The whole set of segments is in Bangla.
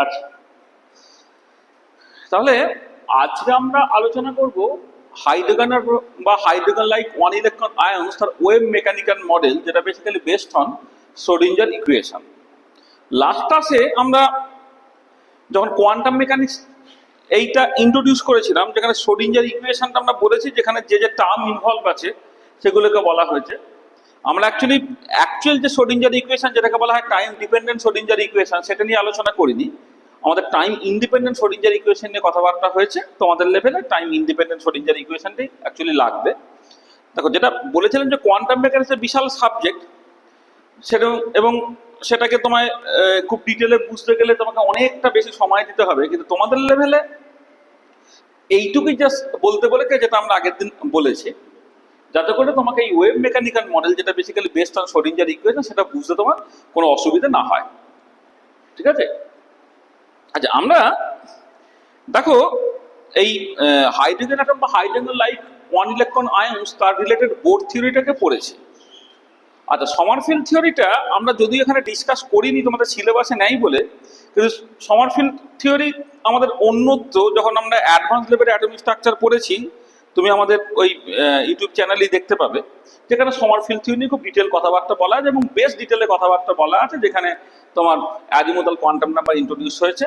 আচ্ছা, তাহলে আজকে আমরা আলোচনা করব হাইড্রোজেনের বা hydrogen like one electron ions তার ওয়েভ মেকানিক্যাল মডেল, যেটা basically based on Schrodinger equation. Last ক্লাসে আমরা যখন কোয়ান্টাম মেকানিক্স এইটা ইন্ট্রোডিউস করেছিলাম, যেখানে শ্রোডিঞ্জার ইকুয়েশনটা আমরা বলেছি, যেখানে যে যে টার্ম ইনভলভ আছে সেগুলোকে বলা হয়েছে। আমরা অ্যাকচুয়াল যে শ্রোডিঞ্জার ইকুয়েশন, যেটাকে বলা হয় টাইম ডিপেন্ডেন্ট শ্রোডিঞ্জার ইকুয়েশন, সেটা নিয়ে আলোচনা করিনি। আমাদের টাইম ইন্ডিপেন্ডেন্ট শ্রোডিঞ্জার ইকুয়েশন নিয়ে কথাবার্তা হয়েছে। তোমাদের লেভেলে টাইম ইন্ডিপেন্ডেন্ট শ্রোডিঞ্জার ইকুয়েশনটি অ্যাকচুয়ালি লাগবে। দেখো, যেটা বলেছিলাম যে কোয়ান্টাম মেকানিক্সের বিশাল সাবজেক্ট, সেটা এবং সেটাকে তোমায় খুব ডিটেলে বুঝতে গেলে তোমাকে অনেকটা বেশি সময় দিতে হবে। কিন্তু তোমাদের লেভেলে এইটুকুই জাস্ট বলতে বলে, যেটা আমরা আগের দিন বলেছি, যাতে করে তোমাকে এই ওয়েভ মেকানিক্যাল মডেল, যেটা basically based on Schrodinger equation, সেটা বুঝতে তোমার কোনো অসুবিধা না হয়। ঠিক আছে? আচ্ছা, আমরা দেখো এই হাইড্রোজেন অ্যাটম বা hydrogen like one electron ions, তার রিলেটেড বোর থিওরিটাকে পড়েছি। আচ্ছা, সমারফিল্ড থিওরিটা আমরা যদিও এখানে ডিসকাস করিনি, তোমাদের সিলেবাসে নেই বলে, কিন্তু সমারফিল্ড থিওরি আমাদের অন্যত্র যখন আমরা অ্যাডভান্স লেভেলে অ্যাটমিক স্ট্রাকচার পড়েছি, তুমি আমাদের ওই ইউটিউব চ্যানেলেই দেখতে পাবে, যেখানে সমারফিল্ড থিওরি নিয়ে খুব ডিটেল কথাবার্তা বলা আছে এবং বেশ ডিটেলে কথাবার্তা বলা আছে, যেখানে তোমার অ্যাজিমুথাল কোয়ান্টাম নাম্বার ইন্ট্রোডিউস হয়েছে।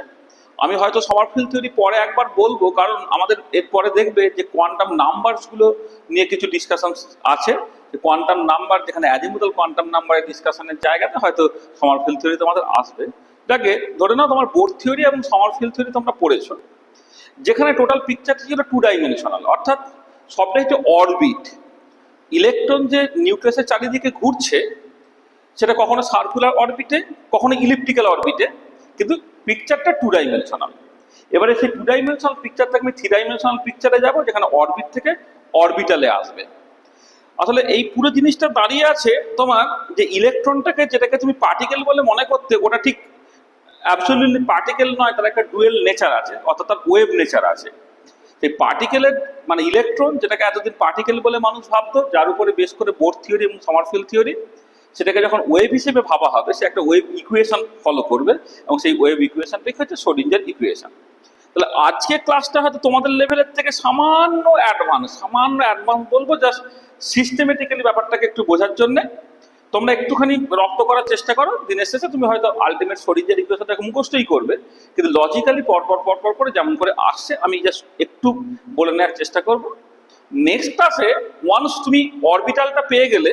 আমি হয়তো সমারফিল্ড থিওরি পরে একবার বলবো, কারণ আমাদের এরপরে দেখবে যে কোয়ান্টাম নাম্বারসগুলো নিয়ে কিছু ডিসকাশন আছে। কোয়ান্টাম নাম্বার, যেখানে অ্যাজিমুথাল কোয়ান্টাম নাম্বারের ডিসকাশনের জায়গাতে হয়তো সমারফিল্ড থিওরি তোমাদের আসবে। যাকে ধরে নাও তোমার বোর থিওরি এবং সমারফিল্ড থিওরি তোমরা পড়েছো, যেখানে টোটাল পিকচারটি ছিল 2 ডাইমেনশনাল, অর্থাৎ সবটাই হচ্ছে অরবিট। ইলেকট্রন যে নিউক্লিয়াসের চারিদিকে ঘুরছে, সেটা কখনো সার্কুলার অরবিটে, কখনো ইলিপ্টিক্যাল অরবিটে, কিন্তু পিকচারটা 2 ডাইমেনশনাল। এবারে সেই 2 ডাইমেনশনাল পিকচার থেকে আমি 3 ডাইমেনশনাল পিকচারে যাবো, যেখানে অরবিট থেকে অরবিটালে আসবে। আসলে এই পুরো জিনিসটা দাঁড়িয়ে আছে তোমার যে ইলেকট্রনটাকে, যেটাকে তুমি পার্টিকেল বলে মনে করতে, ওটা ঠিক অ্যাবসলিউটলি পার্টিকেল নয়, তার একটা ডুয়েল নেচার আছে, অর্থাৎ তার ওয়েভ নেচার আছে। সেই পার্টিকেলের মানে ইলেকট্রন, যেটাকে এতদিন পার্টিকেল বলে মানুষ ভাবতো, যার উপরে বেশ করে বোর থিওরি এবং সমারফিল্ড থিওরি, সেটাকে যখন ওয়েভ হিসেবে ভাবা হবে, সে একটা ওয়েভ ইকুয়েশন ফলো করবে, এবং সেই ওয়েভ ইকুয়েশনটাই হচ্ছে শ্রোডিঞ্জার ইকুয়েশন। তাহলে আজকে ক্লাসটা হয়তো তোমাদের লেভেলের থেকে সামান্য অ্যাডভান্স বলবো, জাস্ট সিস্টেমেটিক্যালি ব্যাপারটাকে একটু বোঝার জন্যে। তোমরা একটুখানি রপ্ত করার চেষ্টা করো, দিনের শেষে তুমি হয়তো আলটিমেট শ্রোডিঞ্জার ইকুয়েশনটাকে মুখস্থই করবে, কিন্তু লজিক্যালি পরপর করে যেমন করে আসছে আমি জাস্ট একটু বলে নেওয়ার চেষ্টা করব। নেক্সট ক্লাসে ওয়ান্স তুমি অরবিটালটা পেয়ে গেলে,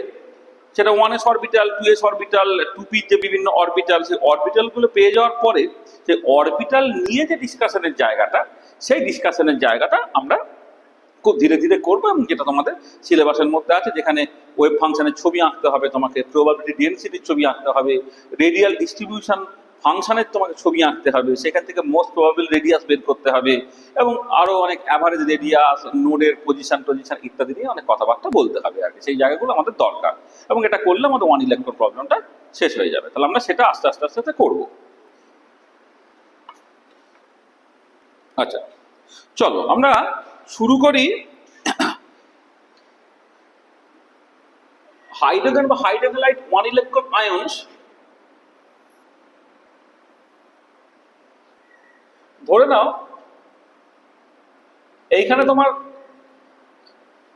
সেটা 1s orbital, 2s orbital, 2p যে বিভিন্ন অরবিটাল, সেই অরবিটালগুলো পেয়ে যাওয়ার পরে সেই অরবিটাল নিয়ে যে ডিসকাশনের জায়গাটা, সেই ডিসকাশনের জায়গাটা আমরা খুব ধীরে ধীরে করবো, এবং যেটা তোমাদের সিলেবাসের মধ্যে আছে, যেখানে ওয়েভ ফাংশনের ছবি আঁকতে হবে, তোমাকে প্রবাবিলিটি ডেনসিটির ছবি আঁকতে হবে, রেডিয়াল ডিস্ট্রিবিউশন ফাংশনের তোমাকে ছবি আঁকতে হবে, সেখান থেকে মোস্ট প্রবাবল রেডিয়াস বের করতে হবে, এবং আরো অনেক অ্যাভারেজ রেডিয়াস, নোডের পজিশন ইত্যাদি নিয়ে অনেক কথাবার্তা বলতে হবে আর কি। সেই জায়গাগুলো আমাদের দরকার, এবং এটা করলে আমাদের ওয়ান ইলেকট্রন প্রবলেমটা শেষ হয়ে যাবে। তাহলে আমরা সেটা আস্তে আস্তে করবো। আচ্ছা, চলো আমরা শুরু করি হাইড্রোজেন বা hydrogen like one electron ions. ধরে নাও এইখানে তোমার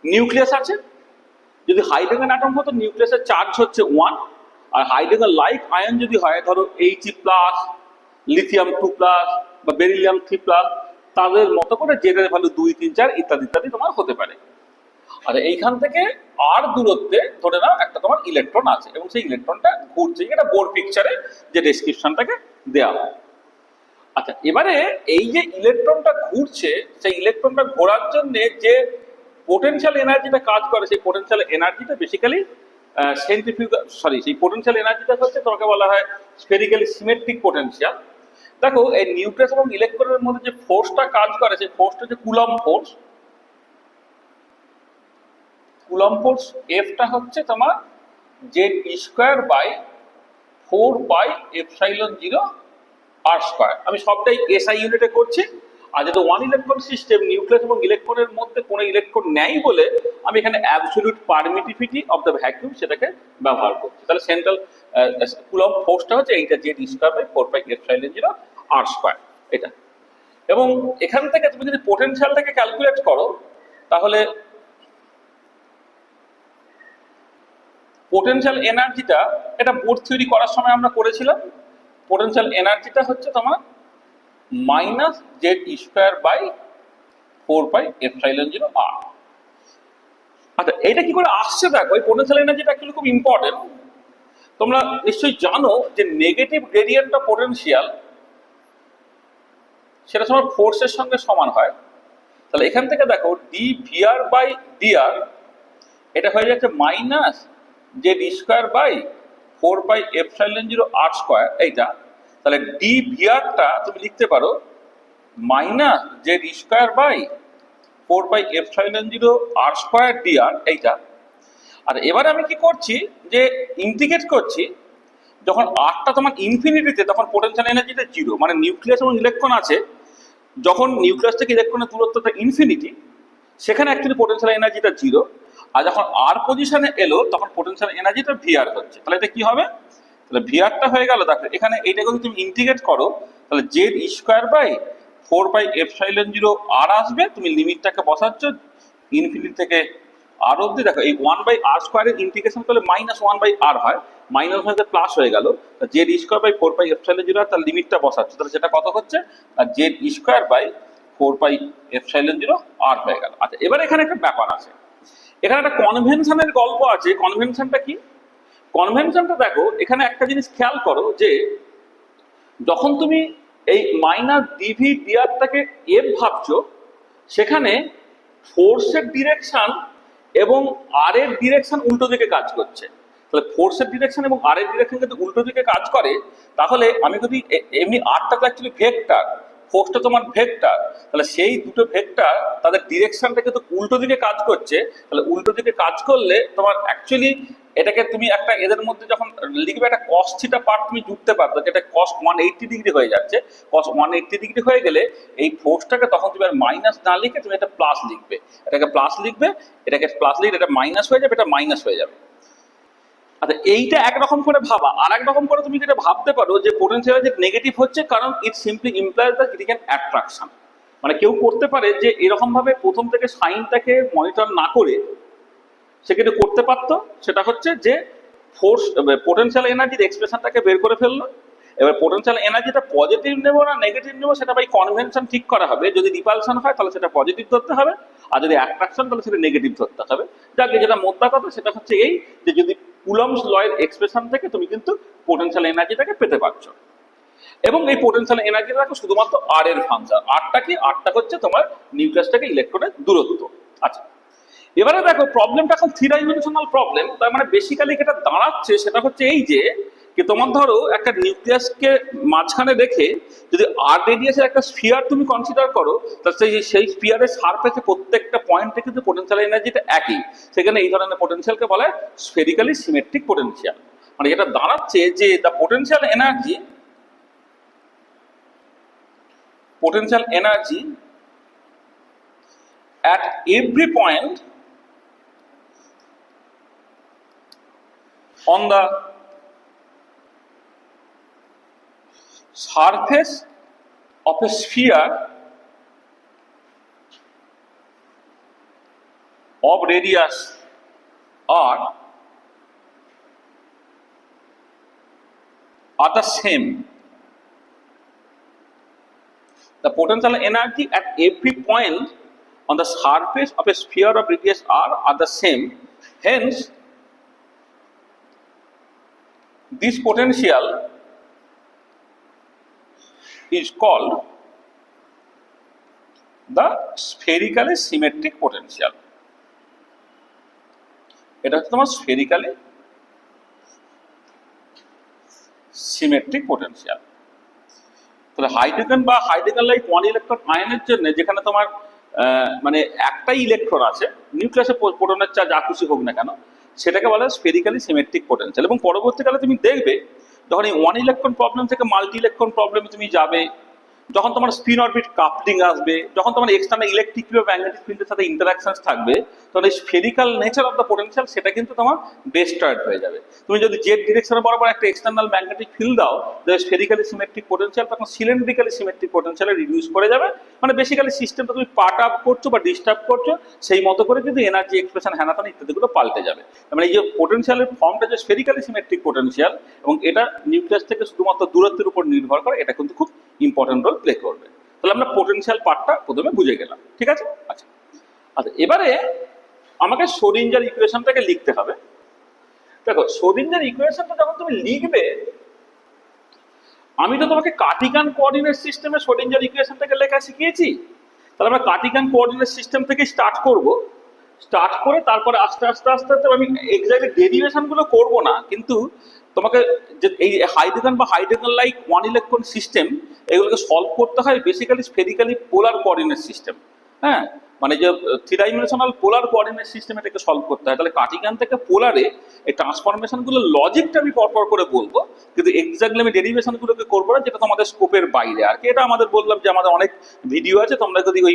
নিউক্লিয়াস আছে। যদি হাইড্রোজেন অ্যাটম হতো, নিউক্লিয়াসের চার্জ হচ্ছে 1, আর হাইড্রোজেন লাইট আয়ন যদি হয়, ধরো He+, লিথিয়াম 2+, বা বেরিলিয়াম 3+, তাদের মতো করে জেডের ভ্যালু 2, 3, 4 ইত্যাদি ইত্যাদি তোমার হতে পারে। আর এইখান থেকে আর দূরত্বে ধরে নাও একটা তোমার ইলেকট্রন আছে, এবং সেই ইলেকট্রনটা ঘুরছে, এটা বোর পিকচারে যে ডেসক্রিপশনটাকে দেওয়া হয়। আচ্ছা, এবারে এই যে ইলেকট্রনটা ঘুরছে, সেই ইলেকট্রনটা ঘোরার জন্য যে পোটেনশিয়াল এনার্জিটা কাজ করে, সেই পোটেনশিয়াল এনার্জিটা বেসিক্যালি সেই পোটেনশিয়াল এনার্জিটা হচ্ছে তোমাকে বলা হয় স্ফেরিক্যালি সিমেট্রিক পোটেনশিয়াল। দেখো, এই নিউক্লিয়াস এবং ইলেকট্রনের মধ্যে যে ফোর্সটা কাজ করে, সেই ফোর্সটা হচ্ছে কুলম্ব ফোর্স। কুলম্ব ফোর্স এফটা হচ্ছে তোমার Z²/4πε0 r²। আমি সবটাই এসআই ইউনিটে করছি। আর যেহেতু ওয়ান ইলেকট্রন সিস্টেম, নিউক্লিয়াস এবং ইলেকট্রনের মধ্যে কোনো ইলেকট্রন নেই বলে আমি এখানে absolute permittivity of the vacuum সেটাকে ব্যবহার করছি। তাহলে সেন্ট্রাল কুলম্ব ফোর্সটা হচ্ছে এইটা Z²/4πε0 আর স্কোয়ার এটা। এবং এখান থেকে তুমি যদি পোটেনশিয়ালটাকে ক্যালকুলেট করো তাহলে পোটেনশিয়াল এনার্জিটা, এটা বোর্ড থিওরি করার সময় আমরা করেছিলাম, পোটেনশিয়াল এনার্জিটা হচ্ছে তোমার মাইনাস জেড স্কোয়ার বাই 4πε0 আর। আচ্ছা এটা কি করে আসছে দেখো, এই পোটেনশিয়াল এনার্জিটা অ্যাকচুয়ালি খুব ইম্পর্টেন্ট। তোমরা নিশ্চয়ই জানো যে নেগেটিভ গ্রেডিয়েন্ট অফ পোটেনশিয়াল সেটা তোমার ফোর্সের সঙ্গে সমান হয়। তাহলে এখান থেকে দেখো ডি ভিআর বাই ডিআর এটা হয়ে যাচ্ছে minus Z square by 4πε0 R square এইটা। তাহলে ডি ভিআরটা তুমি লিখতে পারো minus Z square by 4πε0 R square D R এইটা। আর এবারে আমি কি করছি যে ইন্টিগ্রেট করছি, যখন আরটা তোমার ইনফিনিটিতে তখন পোটেনশিয়াল এনার্জিটা জিরো, মানে নিউক্লিয়াস এবং ইলেকট্রন আছে, যখন নিউক্লিয়াস থেকে ইলেকট্রনের দূরত্বটা ইনফিনিটি সেখানে অ্যাকচুয়ালি পোটেনশিয়াল এনার্জিটা জিরো। আর যখন আর পজিশনে এলো তখন পোটেনশিয়াল এনার্জিটা ভিআর হচ্ছে। তাহলে এটা কি হবে, তাহলে ভিআরটা হয়ে গেল, দেখো এখানে এইটাকে যদি তুমি ইন্টিগ্রেট করো তাহলে জেড স্কোয়ার বাই 4πε0 আর আসবে, তুমি লিমিটটাকে বসাচ্ছ ইনফিনিটি থেকে আর অব্দি। দেখো এই 1/r স্কোয়ারের ইন্টিগ্রেশন করলে -1/r হয়, মাইনাস হয়ে প্লাস হয়ে গেল, জেড স্কোয়ার বাই 4πε0 তার লিমিটটা বসাচ্ছ, তাহলে সেটা কত হচ্ছে, আর জেড স্কোয়ার বাই 4πε0 আর হয়ে গেল। আচ্ছা এবার এখানে একটা ব্যাপার আছে, এখানে একটা কনভেনশনের গল্প আছে। কনভেনশনটা কি, কনভেনশনটা দেখো এখানে একটা জিনিস খেয়াল করো যে যখন তুমি এই মাইনাস ডিভি ডিআরটাকে এফ ভাবছো, সেখানে ফোর্সের ডিরেকশন এবং আর এর ডিরেকশন উল্টো দিকে কাজ করছে। তাহলে ফোর্সের ডিরেকশন এবং আর এর ডিরেকশন যদি উল্টো দিকে কাজ করে, তাহলে আমি যদি এমনি আরটা তো অ্যাকচুয়ালি ভেক্টর, ফোর্সটা তোমার ভেক্টর, তাহলে সেই দুটো ভেক্টর তাদের ডিরেকশনটা কিন্তু উল্টো দিকে কাজ করছে। তাহলে উল্টো দিকে কাজ করলে তোমার অ্যাকচুয়ালি এটাকে তুমি একটা এদের মধ্যে যখন লিখবে একটা কস থিটা পার্ট তুমি জুড়তে পারতো, যেটা কস 180 ডিগ্রি হয়ে যাচ্ছে। কস 180 ডিগ্রি হয়ে গেলে এই ফোর্সটাকে তখন তুমি আর মাইনাস না লিখে তুমি এটা প্লাস লিখবে, এটাকে প্লাস লিখবে, এটাকে প্লাস লিখে এটা মাইনাস হয়ে যাবে, এটা মাইনাস হয়ে যাবে। আচ্ছা এইটা একরকম করে ভাবা, আর এক রকম করে তুমি যেটা ভাবতে পারো যে পোটেনশিয়াল যে নেগেটিভ হচ্ছে কারণ ইট simply implies the critical attraction. মানে কেউ করতে পারে যে এরকম ভাবে প্রথম থেকে সাইনটাকে মনিটর না করে সে কিন্তু করতে পারতো, সেটা হচ্ছে যে ফোর্স পোটেনশিয়াল এনার্জির এক্সপ্রেশনটাকে বের করে ফেললো। এবার পোটেনশিয়াল এনার্জিটা পজিটিভ নেবো না নেগেটিভ নেবো সেটা বাই কনভেনশন ঠিক করা হবে। যদি রিপালশন হয় তাহলে সেটা পজিটিভ ধরতে হবে, আর যদি অ্যাট্রাকশন তাহলে সেটা নেগেটিভ ধরতে হবে। যাকে যেটা মোদ্দা কথা সেটা হচ্ছে এই যে যদি কুলম্বস লয়ের এক্সপ্রেশন থেকে তুমি কিন্তু পোটেনশিয়াল এনার্জিটাকে পেতে পারছো। এবং এই পোটেনশিয়াল এনার্জিটা শুধুমাত্র আর এর ফাংশন। আরটা কি, আরটা হচ্ছে তোমার নিউক্লিয়াস থেকে ইলেকট্রনের দূরত্ব। আচ্ছা এবারে দেখো প্রবলেমটা এখন 3 ডাইমেনশনাল প্রবলেম। তার মানে বেসিক্যালি যেটা দাঁড়াচ্ছে সেটা হচ্ছে এই যে কি তোমার ধরো একটা নিউক্লিয়াসকে মাঝখানে রেখে যদি আর রেডিয়াসের একটা স্ফিয়ার তুমি কনসিডার করো, তাহলে সেই স্ফিয়ারের সারফেসে প্রত্যেকটা পয়েন্টে কিন্তু পোটেনশিয়াল এনার্জিটা একই। সেখানে এই ধরনের পোটেনশিয়ালকে বলা হয় স্ফেরিক্যালি সিমেট্রিক পোটেনশিয়াল। মানে এটা দাঁড়াচ্ছে যে the potential energy at every point on the surface of a sphere of radius r are the same. The potential energy at every point on the surface of a sphere of radius r are the same. Hence, this potential is called the spherically symmetric potential. এটা হচ্ছে তোমার spherically symmetric potential. তাহলে হাইড্রোজেন বা হাইড্রোজেন লাইক ওয়ান ইলেকট্রন আয়নের জন্য যেখানে তোমার মানে একটাই ইলেকট্রন আছে, নিউক্লিয়াসে প্রোটনের চার্জ যা খুশি হোক না কেন, সেটাকে বলা হয় স্ফেরিক্যালি সিমেট্রিক পোটেনশিয়াল। এবং পরবর্তীকালে তুমি দেখবে যখন এই ওয়ান ইলেকট্রন প্রবলেম থেকে মাল্টি ইলেকট্রন প্রবলেমে তুমি যাবে, যখন তোমার স্পিন অরবিট কাপলিং আসবে, যখন তোমার এক্সটার্নাল ইলেকট্রিক বা ম্যাগনেটিক ফিল্ডের সাথে ইন্টারাকশন থাকবে, তখন এই spherical nature of the potential সেটা কিন্তু তোমার ডিস্ট্রয়েড হয়ে যাবে। তুমি যদি জেড ডিরেকশনে বরাবর একটা এক্সটার্নাল ম্যাগনেটিক ফিল্ড দাও, যে স্ফেরিক্যালি সিমেট্রিক পোটেনশিয়াল তখন সিলিন্ড্রিক্যালি সিমেট্রিক পোটেনশিয়ালে রিডিউস করে যাবে। মানে বেসিক্যালি সিস্টেমটা তুমি পার্ট আপ করছো বা ডিস্টার্ব করছো, সেই মতো করে কিন্তু এনার্জি এক্সপ্রেশন হ্যানাতান ইত্যাদিগুলো পাল্টে যাবে। মানে এই যে পোটেনশিয়ালের ফর্মটা যে স্ফেরিক্যালি সিমেট্রিক পোটেনশিয়াল এবং এটা নিউক্লিয়াস থেকে শুধুমাত্র দূরত্বের উপর নির্ভর করে, এটা কিন্তু খুব ইম্পর্টেন্ট রোল প্লে করবে। তাহলে আমরা পোটেনশিয়াল পার্টটা প্রথমে বুঝে গেলাম, ঠিক আছে। আচ্ছা আচ্ছা, এবারে আমাকে শ্রোডিঞ্জার ইকুয়েশনটাকে লিখতে হবে। দেখো, শ্রোডিঞ্জার ইকুয়েশনটা যখন তুমি লিখবে, আমি তো তোমাকে কার্টিকান কোঅর্ডিনেট সিস্টেমে শ্রোডিঞ্জার ইকুয়েশনটাকে লেখা শিখিয়েছি। তাহলে আমরা কার্টিকান কোঅর্ডিনেট সিস্টেম থেকে স্টার্ট করব। স্টার্ট করে তারপরে আস্তে আস্তে আস্তে আস্তে আমি এক্স্যাক্টলি ডেরিভেশন গুলো করবো না, কিন্তু তোমাকে যে এই হাইড্রোজেন বা hydrogen like one electron system, এগুলোকে সলভ করতে হয় বেসিক্যালি স্ফেরিক্যালি পোলার কোঅর্ডিনেট সিস্টেম। হ্যাঁ, মানে যে three dimensional polar coordinate system এটাকে সলভ করতে হয়। তাহলে কার্টিকান থেকে পোলারে এই ট্রান্সফরমেশন গুলো লজিকটা আমি পরপর করে বলবো, কিন্তু এক্স্যাক্টলি আমি ডেরিভেশন গুলোকে করবো না, যেটা তোমাদের স্কোপের বাইরে। আর কি, এটা আমাদের বললাম যে আমাদের অনেক ভিডিও আছে, তোমরা যদি ওই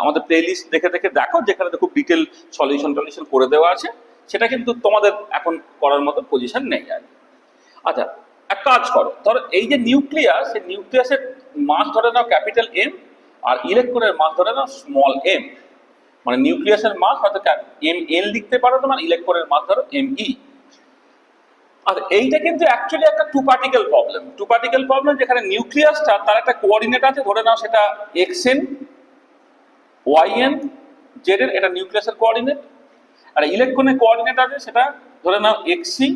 আমাদের প্লে লিস্ট দেখে দেখে দেখো, যেখানে খুব ডিটেল সলিউশন টলিউশন করে দেওয়া আছে, সেটা কিন্তু তোমাদের এখন করার মতো পজিশন নেই আর কি। আচ্ছা, এক কাজ করো, ধরো এই যে নিউক্লিয়াস, এই নিউক্লিয়াসের মাস ধরে নাও ক্যাপিটাল এম, আর ইলেকট্রনের মাস ধরে নাও স্মল এম। মানে নিউক্লিয়াসের মাস হয়তো এম এল লিখতে পারো তোমার, ইলেকট্রনের মাস ধরো এম ই। আর এইটা কিন্তু অ্যাকচুয়ালি একটা two particle problem. Two particle problem, যেখানে নিউক্লিয়াসটা তার একটা কোঅর্ডিনেট আছে, ধরে নাও সেটা X N, Y N, Z N, এটা নিউক্লিয়াসের কোঅর্ডিনেট। আর ইলেকট্রনের কোঅর্ডিনেট আছে, সেটা ধরে নাও এক্স সি,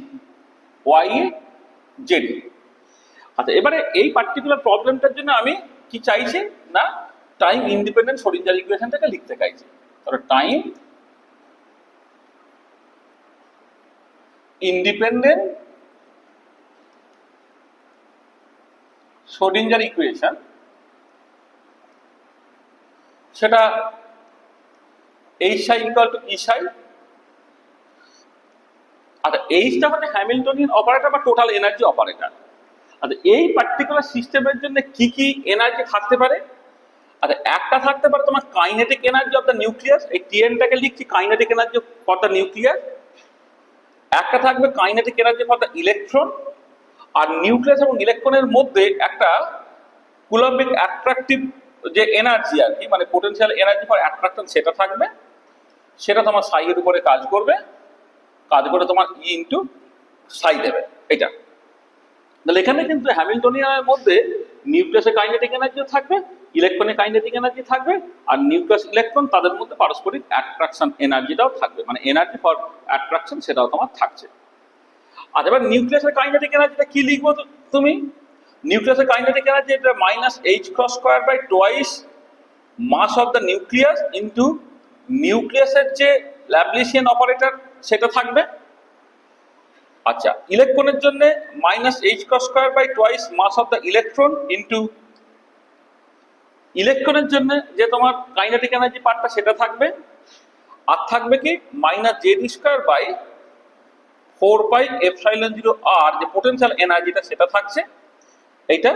ওয়াই এ, জেড। আচ্ছা, এবারে এই পার্টিকুলার প্রবলেমটার জন্য আমি কি চাইছি না, টাইম ইন্ডিপেন্ডেন্ট শ্রোডিঞ্জার ইকুয়েশনটাকে লিখতে চাইছি। তাহলে টাইম ইন্ডিপেন্ডেন্ট শ্রোডিঞ্জার ইকুয়েশন, সেটা H Sai equal to E সাই। আচ্ছা, এইচটা হচ্ছে হ্যামিল্টনিয়ান অপারেটর বা টোটাল এনার্জি অপারেটর। আচ্ছা, এই পার্টিকুলার সিস্টেমের জন্য কি কি এনার্জি থাকতে পারে? আচ্ছা, একটা থাকতে পারে তোমার kinetic energy of the nucleus, এই টিএনটাকে লিখছি kinetic energy for the nucleus. একটা থাকবে kinetic energy for the electron. আর নিউক্লিয়াস এবং ইলেকট্রনের মধ্যে একটা কুলম্বিক অ্যাট্রাকটিভ যে এনার্জি আর কি, মানে পোটেনশিয়াল এনার্জি ফর অ্যাট্রাকশন, সেটা থাকবে। সেটা তোমার সাইয়ের উপরে কাজ করবে, কাজ করে তোমার ই ইন্টু সাই দেবে এটা। তাহলে এখানে কিন্তু হ্যামিল্টনিয়ানের মধ্যে নিউক্লিয়াসের কাইনেটিক এনার্জিও থাকবে, ইলেকট্রনের কাইনেটিক এনার্জি থাকবে, আর নিউক্লিয়াস ইলেকট্রন তাদের মধ্যে পারস্পরিক অ্যাট্রাকশন এনার্জিটাও থাকবে, মানে এনার্জি ফর অ্যাট্রাকশন সেটাও তোমার থাকছে। আর এবার নিউক্লিয়াসের কাইনেটিক এনার্জিটা কি লিখবো তুমি? নিউক্লিয়াসের কাইনেটিক এনার্জি এটা minus H cross square by twice mass of the nucleus into নিউক্লিয়াসের যে ল্যাপ্লাসিয়ান অপারেটর সেটা থাকবে। আচ্ছা, ইলেকট্রনের জন্য minus H cross square by twice mass of the electron into ইলেকট্রনের জন্য যে তোমার কাইনেটিক এনার্জি পার্টটা সেটা থাকবে। আর থাকবে কি minus Z square by 4 pi epsilon 0 আর যে পোটেনশিয়াল এনার্জিটা সেটা থাকছে। এইটা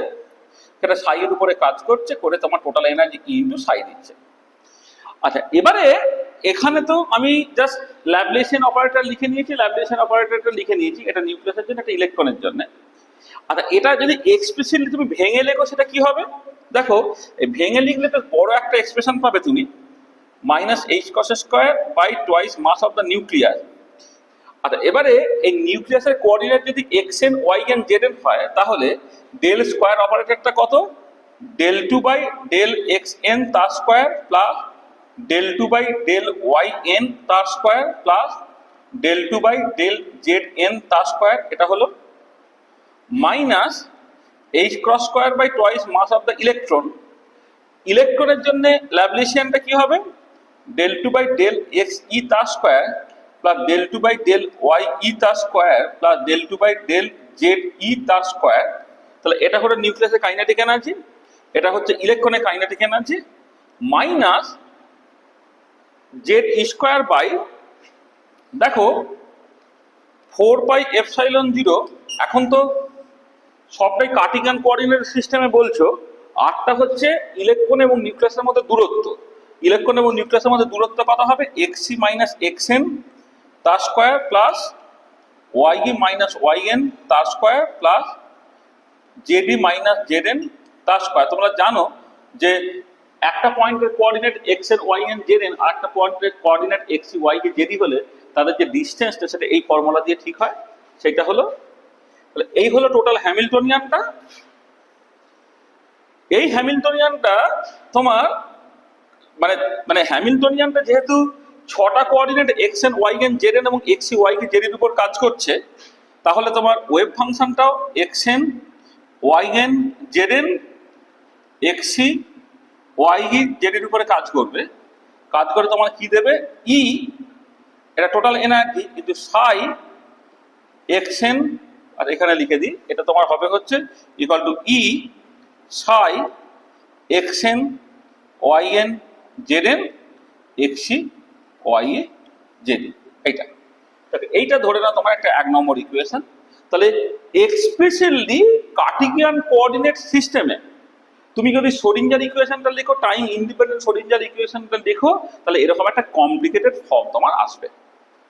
সেটা সাইয়ের উপরে কাজ করছে, করে তোমার টোটাল এনার্জি ই ইন্টু সাই দিচ্ছে। আচ্ছা, এবারে এখানে তো আমি জাস্ট ল্যাপ্লাসিয়ান অপারেটর লিখে নিয়েছি, ল্যাপ্লাসিয়ান অপারেটরটা লিখে নিয়েছি, এটা নিউক্লিয়াসের জন্য, এটা ইলেকট্রনের জন্য। আচ্ছা, এটা যদি এক্সপ্রেসিভলি তুমি ভেঙে লেখো সেটা কি হবে? দেখো, এই ভেঙে লিখলে তো বড় একটা এক্সপ্রেশন পাবে তুমি, minus H cross square by twice mass of the nucleus. আচ্ছা, এবারে এই নিউক্লিয়াসের কোঅর্ডিনেট যদি X N, Y N, Z N হয়, তাহলে ডেল স্কোয়ার অপারেটরটা কত? Del two by del X N তার square plus del two by del Y N তার square plus del two by del Z N তার স্কোয়ার, এটা হলো minus H cross square by twice mass of the electron. ইলেকট্রনের জন্য ল্যাপ্লাসিয়ানটা কি হবে? Del two by del X E তার square plus del two by del Y E তার square plus del two by del Z E তার স্কোয়ার। তাহলে এটা হলো নিউক্লিয়াসের কাইনেটিক এনার্জি, এটা হচ্ছে ইলেকট্রনের kinetic energy, minus Z square by, দেখো 4 পাই এপসাইলন 0। এখন তো সবটাই কার্টিকান কোঅর্ডিনেট সিস্টেমে বলছো, আরটা হচ্ছে ইলেকট্রন এবং নিউক্লিয়াসের মধ্যে দূরত্ব। ইলেকট্রন এবং নিউক্লিয়াসের মধ্যে দূরত্ব কত হবে? এক্সি মাইনাস এক্সএন তার square plus Y minus Y N তার square plus Z E minus Z N তার স্কোয়ার। তোমরা জানো যে একটা পয়েন্টের কোঅর্ডিনেট এক্স এর ওয়াই এন জেড এন, আর একটা পয়েন্টের কোঅর্ডিনেট এক্স ওয়াই কে জেডি হলে তাদের যে ডিস্টেন্সটা সেটা এই ফর্মুলা দিয়ে ঠিক হয়। সেটা হলো, তাহলে এই হলো টোটাল হ্যামিল্টনিয়ানটা। এই হ্যামিল্টনিয়ানটা তোমার মানে মানে হ্যামিল্টনিয়ানটা যেহেতু ছটা coordinate X N Y N Z N এবং এক্স ওয়াই কে জেড এর উপর কাজ করছে, তাহলে তোমার ওয়েভ ফাংশনটাও X N Y N Z N X E Y Z এর উপরে কাজ করবে। কাজ করে তোমার কি দেবে? ই, এটা টোটাল এনার্জি, কিন্তু সাই এক্স এন, আর এখানে লিখে দিই, এটা তোমার হবে হচ্ছে equal to E psi X N Y N Z N X E Y A Z. এইটা এইটা ধরে নাও তোমার একটা 1 নম্বর ইকুয়েশন। তাহলে এক্সপ্লিসিটলি কার্টেসিয়ান কোঅর্ডিনেট সিস্টেমে তুমি যদি শ্রোডিঞ্জার ইকুয়েশনটা লেখো, টাইম ইন্ডিপেন্ডেন্ট শ্রোডিঞ্জার ইকুয়েশনটা লেখো, তাহলে এরকম একটা কমপ্লিকেটেড ফর্ম তোমার আসবে।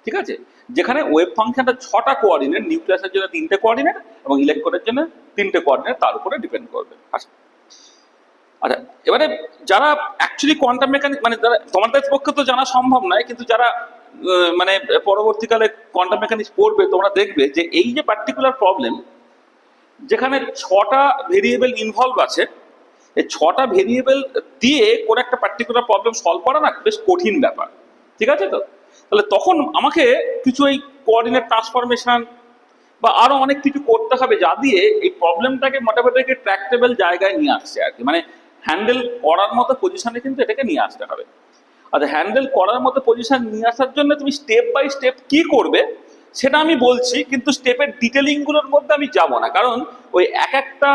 ঠিক আছে, যেখানে ওয়েভ ফাংশনটা 6টা কোঅর্ডিনেট, নিউক্লিয়াসের জন্য 3টে কোঅর্ডিনেট এবং ইলেকট্রনের জন্য 3টে কোঅর্ডিনেট, তার উপরে ডিপেন্ড করবে। আচ্ছা, এবারে যারা অ্যাকচুয়ালি কোয়ান্টাম মেকানিক্স মানে তোমাদের পক্ষে তো জানা সম্ভব নয়, কিন্তু যারা মানে পরবর্তীকালে কোয়ান্টাম মেকানিক্স পড়বে, তোমরা দেখবে যে এই যে পার্টিকুলার প্রবলেম যেখানে 6টা ভেরিয়েবল ইনভলভ আছে, এই 6টা ভেরিয়েবল দিয়ে কোন একটা পার্টিকুলার প্রবলেম সলভ করা না বেশ কঠিন ব্যাপার। ঠিক আছে, তো তাহলে তখন আমাকে কিছু এই কোঅর্ডিনেট ট্রান্সফরমেশন বা আরো অনেক কিছু করতে হবে, যা দিয়ে এই প্রবলেমটাকে মোটামুটি ট্র্যাক্টেবল জায়গায় নিয়ে আসছে আর কি, মানে হ্যান্ডেল করার মতো পজিশনে কিন্তু এটাকে নিয়ে আসতে হবে। আচ্ছা, হ্যান্ডেল করার মতো পজিশন নিয়ে আসার জন্য তুমি স্টেপ বাই স্টেপ কি করবে সেটা আমি বলছি, কিন্তু স্টেপের ডিটেলিং গুলোর মধ্যে আমি যাব না, কারণ ওই এক একটা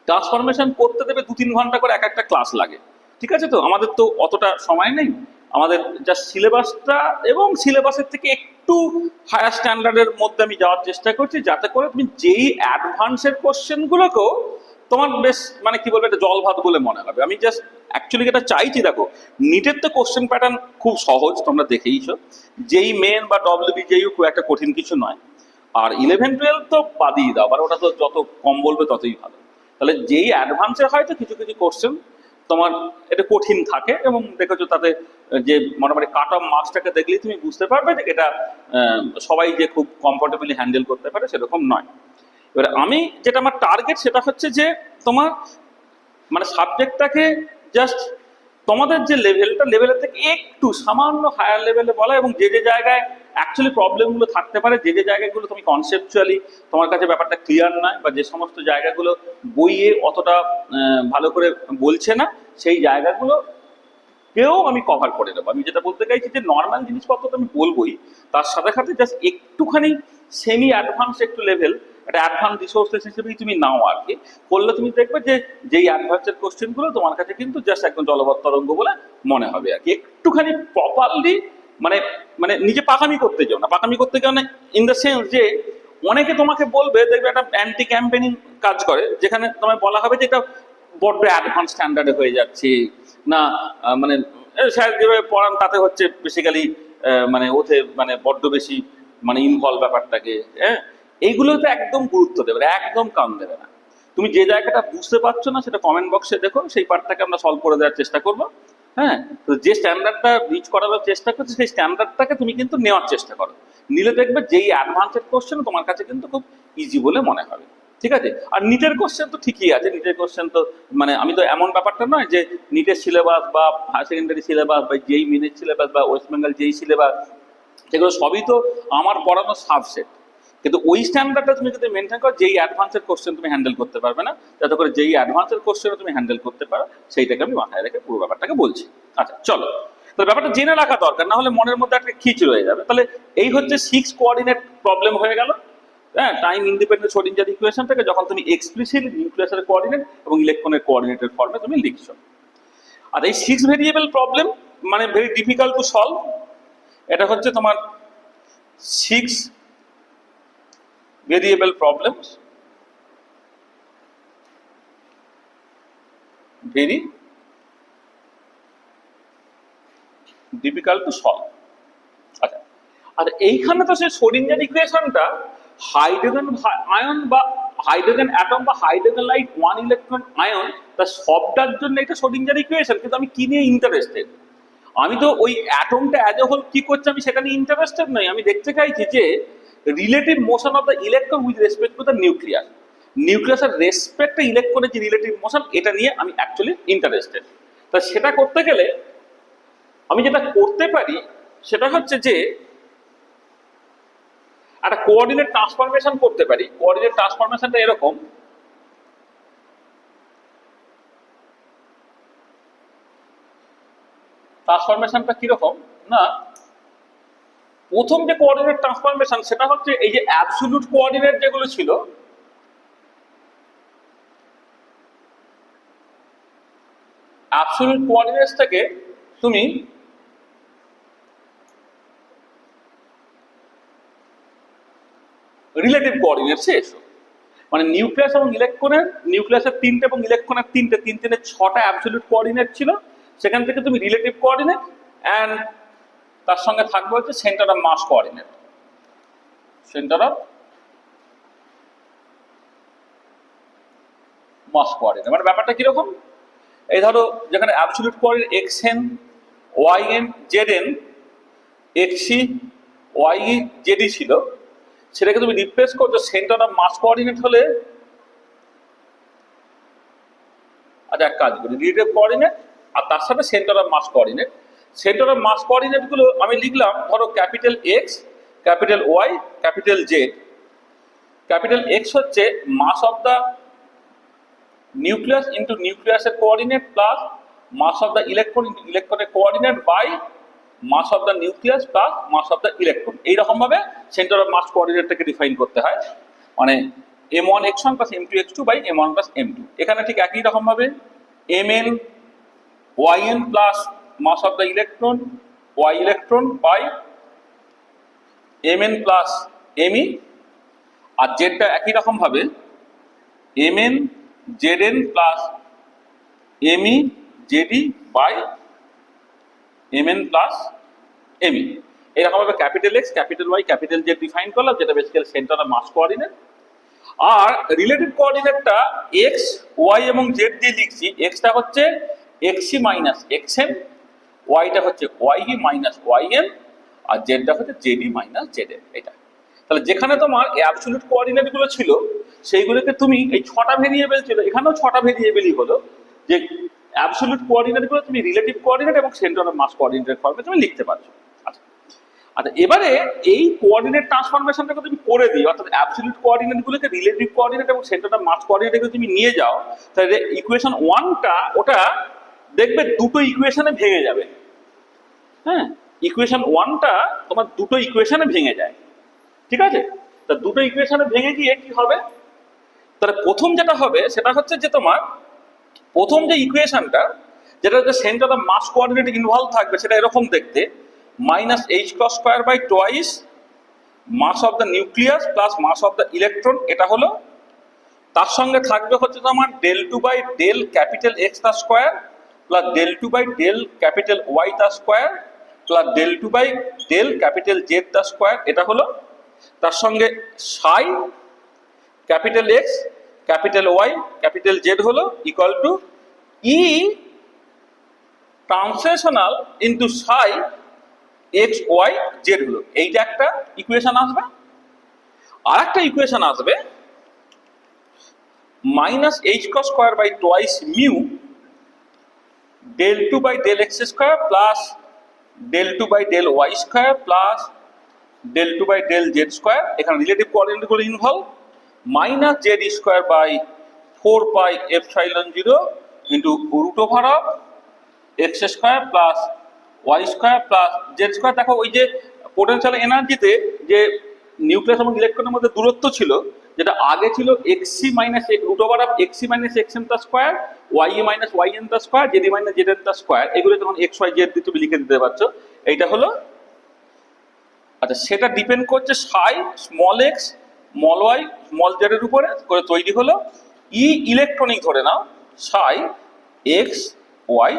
ট্রান্সফরমেশন করতে দেবে 2-3 ঘন্টা করে এক একটা ক্লাস লাগে। ঠিক আছে, তো আমাদের তো অতটা সময় নেই। আমাদের যা সিলেবাসটা এবং সিলেবাসের থেকে একটু হায়ার স্ট্যান্ডার্ডের মধ্যে আমি যাওয়ার চেষ্টা করছি, যাতে করে তুমি যেই অ্যাডভান্সের কোশ্চেনগুলোকেও তোমার বেশ মানে কি বলবো, এটা জল ভাত বলে মনে হবে। আমি জাস্ট অ্যাকচুয়ালি যেটা চাইছি, দেখো নিটের তো কোশ্চেন প্যাটার্ন খুব সহজ, তোমরা দেখেইছো। যেই মেন বা ডব্লিউবিজেইউ খুব একটা কঠিন কিছু নয়। আর 11-12 তো বাদিয়ে দাও, আর ওটা তো যত কম বলবে ততই ভালো। তাহলে যেই অ্যাডভান্সের হয়তো কিছু কিছু কোশ্চেন তোমার এটা কঠিন থাকে, এবং দেখেছো তাতে যে মোটামুটি কাট অফ মার্কসটাকে দেখলেই তুমি বুঝতে পারবে যে এটা সবাই যে খুব কমফোর্টেবলি হ্যান্ডেল করতে পারে সেরকম নয়। এবার আমি যেটা আমার টার্গেট সেটা হচ্ছে যে তোমার মানে সাবজেক্টটাকে জাস্ট তোমাদের যে লেভেলের থেকে একটু সামান্য হায়ার লেভেলে বলা, এবং যে যে জায়গায় অ্যাকচুয়ালি প্রবলেমগুলো থাকতে পারে, যে যে জায়গাগুলো তুমি কনসেপচুয়ালি তোমার কাছে ব্যাপারটা ক্লিয়ার নয়, বা যে সমস্ত জায়গাগুলো বইয়ে অতটা ভালো করে বলছে না, সেই জায়গাগুলো কেউ আমি কভার করে দেবো। আমি যেটা বলতে চাইছি যে নর্মাল জিনিসপত্র তো আমি বলবোই, তার সাথে সাথে জাস্ট একটুখানি সেমি অ্যাডভান্স একটু লেভেল, একটা অ্যাডভান্স রিসোর্সেস হিসেবেই তুমি নাও আর কি। করলে তুমি দেখবে যে যেই অ্যাডভান্সের কোশ্চেনগুলো তোমার কাছে কিন্তু জাস্ট একদম জলবৎ তরঙ্গ বলে মনে হবে আর কি। একটুখানি প্রপারলি মানে মানে নিজে পাকামি করতে যাও না, পাকামি করতে যাও না ইন দ্য সেন্স যে অনেকে তোমাকে বলবে, দেখবে একটা অ্যান্টি ক্যাম্পেনিং কাজ করে, যেখানে তোমায় বলা হবে যে এটা বড্ড অ্যাডভান্স স্ট্যান্ডার্ডে হয়ে যাচ্ছে না, মানে স্যার যেভাবে পড়ান তাতে হচ্ছে বেসিক্যালি মানে ওতে মানে বড্ড বেশি মানে ইনভলভ ব্যাপারটাকে। হ্যাঁ, এইগুলোতে একদম গুরুত্ব দেবে, একদম কান দেবে না। তুমি যে জায়গাটা বুঝতে পারছো না সেটা কমেন্ট বক্সে দেখো, সেই পার্টটাকে আমরা সলভ করে দেওয়ার চেষ্টা করবো। হ্যাঁ, তো যে স্ট্যান্ডার্ডটা রিচ করার চেষ্টা করছো সেই স্ট্যান্ডার্ডটাকে তুমি কিন্তু নেওয়ার চেষ্টা করো, নিলে দেখবে যেই অ্যাডভান্সের কোশ্চেন তোমার কাছে কিন্তু খুব ইজি বলে মনে হবে। ঠিক আছে, আর নিটের কোশ্চেন তো ঠিকই আছে, নিটের কোশ্চেন তো মানে আমি তো এমন ব্যাপারটা নয় যে নিটের সিলেবাস বা হায়ার সেকেন্ডারি সিলেবাস বা যেই মিনের সিলেবাস বা ওয়েস্ট বেঙ্গল যেই সিলেবাস, এগুলো সবই তো আমার পড়ানোর সাবসেট। কিন্তু ওই স্ট্যান্ডার্ডটা তুমি যদি মেনটেন করো, যেই অ্যাডভান্সের কোশ্চেন তুমি হ্যান্ডেল করতে পারবে না, যাতে করে যেই অ্যাডভান্সের কোশ্চেন তুমি হ্যান্ডেল করতে পারো, সেইটাকে আমি মাথায় রেখে পুরো ব্যাপারটাকে বলছি। আচ্ছা চলো, তো ব্যাপারটা জেনে রাখা দরকার, না হলে মনের মধ্যে একটা খিচ রয়ে যাবে। তাহলে এই হচ্ছে 6 কোঅর্ডিনেট প্রবলেম হয়ে গেল। হ্যাঁ, টাইম ইন্ডিপেন্ডেন্ট শ্রোডিঞ্জার ইকুয়েশনটাকে যখন তুমি এক্সপ্লিসিট নিউক্লিয়াসের কোঅর্ডিনেট এবং ইলেকট্রনের কোঅর্ডিনেটের ফর্মে তুমি লিখছো। আর এই 6 ভেরিয়েবল প্রবলেম মানে ভেরি ডিফিকাল্ট টু সলভ। এটা হচ্ছে তোমার 6 variable problems. Very difficult to solve. আচ্ছা, আর এইখানে তো সেই শ্রোডিঞ্জার ইকুয়েশনটা হাইড্রোজেন আয়ন বা হাইড্রোজেন অ্যাটম বা hydrogen like one electron ion, তা সবটার জন্য এটা শ্রোডিঞ্জার ইকুয়েশন। কিন্তু আমি কি নিয়ে ইন্টারেস্টেড? আমি তো ওই অ্যাটমটা অ্যাজ এ হোল কি করছে আমি সেটা নিয়ে ইন্টারেস্টেড নই। আমি দেখতে চাইছি যে relative motion of the electron with respect to the nucleus, নিউক্লিয়াসের রেসপেক্টে ইলেকট্রনের যে রিলেটিভ মোশন, এটা নিয়ে আমি অ্যাকচুয়ালি ইন্টারেস্টেড। তা সেটা করতে গেলে আমি যেটা করতে পারি সেটা হচ্ছে যে একটা কোঅর্ডিনেট ট্রান্সফরমেশন করতে পারি। কোঅর্ডিনেট ট্রান্সফরমেশনটা এরকম, ট্রান্সফরমেশনটা কিরকম না, প্রথম যে কোঅর্ডিনেট ট্রান্সফরমেশন সেটা হচ্ছে এই যে অ্যাবসলিউট কোঅর্ডিনেট যেগুলো ছিল, অ্যাবসলিউট কোঅর্ডিনেটস থেকে তুমি রিলেটিভ কোঅর্ডিনেটসে এসো। মানে নিউক্লিয়াস এবং ইলেকট্রনের, নিউক্লিয়াসের তিনটে এবং ইলেকট্রনের তিনটে, তিনটে ছটা অ্যাবসলিউট কোঅর্ডিনেট ছিল। সেখান থেকে তুমি রিলেটিভ কোঅর্ডিনেট অ্যান্ড তার সঙ্গে থাকবে হচ্ছে centre of mass coordinate, centre of mass coordinate. মানে ব্যাপারটা কিরকম, এই ধরো যেখানে absolute coordinate X N Y N Z N X E Y Z E ছিল, সেটাকে তুমি রিপ্লেস করছো সেন্টার অফ মাস কোঅর্ডিনেট হলে, আচ্ছা এক কাজ করি, রিলেটিভ কোঅর্ডিনেট আর তার সাথে centre of mass coordinate. Centre of mass coordinate গুলো আমি লিখলাম ধরো capital X, capital Y, capital Z. Capital X হচ্ছে mass of the nucleus into নিউক্লিয়াসের coordinate plus mass of the electron into ইলেকট্রনের coordinate by mass of the nucleus plus mass of the electron. এইরকম ভাবে সেন্টার অফ মাস কোঅর্ডিনেটটাকে ডিফাইন করতে হয়। মানে m1 x1 plus m2 x2 by m1 plus m2। এখানে ঠিক একই রকম ভাবে mn yn plus mass of the electron y electron by mn plus me, আর জেডটা একই রকম ভাবে mn zn plus me zd by mn plus me। এরকম ভাবে capital X, capital Y, capital Z define করলাম, যেটা basically centre of mass coordinate. আর রিলেটিভ কোঅর্ডিনেটটা এক্স ওয়াই এবং জেড দিয়ে লিখছি। এক্সটা হচ্ছে এক্সি মাইনাস এক্সএম, ওয়াইটা হচ্ছে ওয়াই মাইনাস ওয়াইএন, আর জেডটা হচ্ছে জেডি মাইনাস জেডএন। এটা তাহলে যেখানে তোমার অ্যাবসলিউট কোঅর্ডিনেট গুলো ছিল সেইগুলোকে তুমি এই ছটা ভেরিয়েবল ছিল, এখানেও ছটা ভেরিয়েবলই হলো, যে অ্যাবসলিউট কোঅর্ডিনেট গুলো তুমি রিলেটিভ কোঅর্ডিনেট এবং সেন্টার অফ মাস কোঅর্ডিনেট ফর্মে তুমি লিখতে পারছো। আচ্ছা আচ্ছা, এবারে এই কোঅর্ডিনেট ট্রান্সফরমেশনটাকে তুমি করে দিই, অর্থাৎ অ্যাবসলিউট কোঅর্ডিনেট গুলোকে রিলেটিভ কোঅর্ডিনেট এবং সেন্টার অফ মাস কোঅর্ডিনেটকে তুমি নিয়ে যাও, তাহলে ইকুয়েশন 1টা ওটা দেখবে দুটো ইকুয়েশনে ভেঙে যাবে। হ্যাঁ, ইকুয়েশন 1টা তোমার দুটো ইকুয়েশনে ভেঙে যায়, ঠিক আছে? তা দুটো ইকুয়েশনে ভেঙে গিয়ে কি হবে, তাহলে প্রথম যেটা হবে সেটা হচ্ছে যে তোমার প্রথম যে ইকুয়েশনটা, যেটা হচ্ছে centre of mass coordinate involve থাকবে, সেটা এরকম দেখতে, minus H cross square by twice mass of the nucleus plus mass of the electron, এটা হলো। তার সঙ্গে থাকবে হচ্ছে তোমার del two by del capital X তার square plus del two by del capital Y তার square plus del two by del capital Z তার স্কোয়ার, এটা হলো। তার সঙ্গে psi capital X capital Y capital Z হলো equal to E translational into psi X Y Z হলো। এইটা একটা ইকুয়েশন আসবে। আর একটা ইকুয়েশন আসবে minus H cross square by twice mu del two by del X square plus del two by del Y square plus del two by del Z square. এখানে রিলেটিভ কোঅর্ডিনেটগুলো involve, minus Z square by 4 pi epsilon 0 into root over of X square plus Y square plus Z square. দেখো ওই যে পোটেনশিয়াল এনার্জিতে যে নিউক্লিয়াস এবং ইলেকট্রনের মধ্যে দূরত্ব ছিল, যেটা আগে ছিল X E minus root over of X E minus X N তার square, Y minus Y N তার square, Z E minus Z N তার স্কোয়ার, এগুলো যখন এক্স ওয়াই জেড দিয়ে তুমি লিখে দিতে পারছো, এইটা হলো। আচ্ছা, সেটা ডিপেন্ড করছে psi small X small Y small Z এর উপরে করে তৈরি হলো ই ইলেকট্রনিক, ধরে নাও সাই এক্স ওয়াই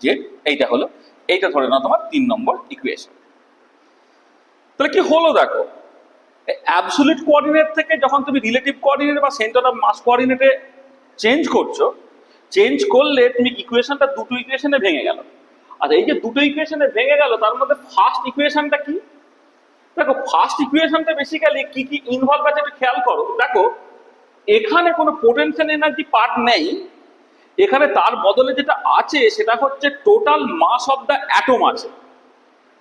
জেড, এইটা ধরে নাও তোমার 3 নম্বর ইকুয়েশন। তাহলে কি হলো দেখো, অ্যাবসলিউট কোঅর্ডিনেট থেকে যখন তুমি রিলেটিভ কোঅর্ডিনেট বা সেন্টার অফ মাস কোঅর্ডিনেটে চেঞ্জ করছো, চেঞ্জ করলে তুমি ইকুয়েশনটা দুটো ইকুয়েশনে ভেঙে গেল। আর এই যে দুটো ইকুয়েশনে ভেঙে গেল, তার মধ্যে ফার্স্ট ইকুয়েশনটা কি? দেখো ফার্স্ট ইকুয়েশনটা বেসিক্যালি কি কি ইনভলভ আছে একটু খেয়াল করো। দেখো এখানে কোনো পোটেনশিয়াল এনার্জি পার্ট নেই, এখানে তার বদলে যেটা আছে সেটা হচ্ছে total mass of the atom আছে।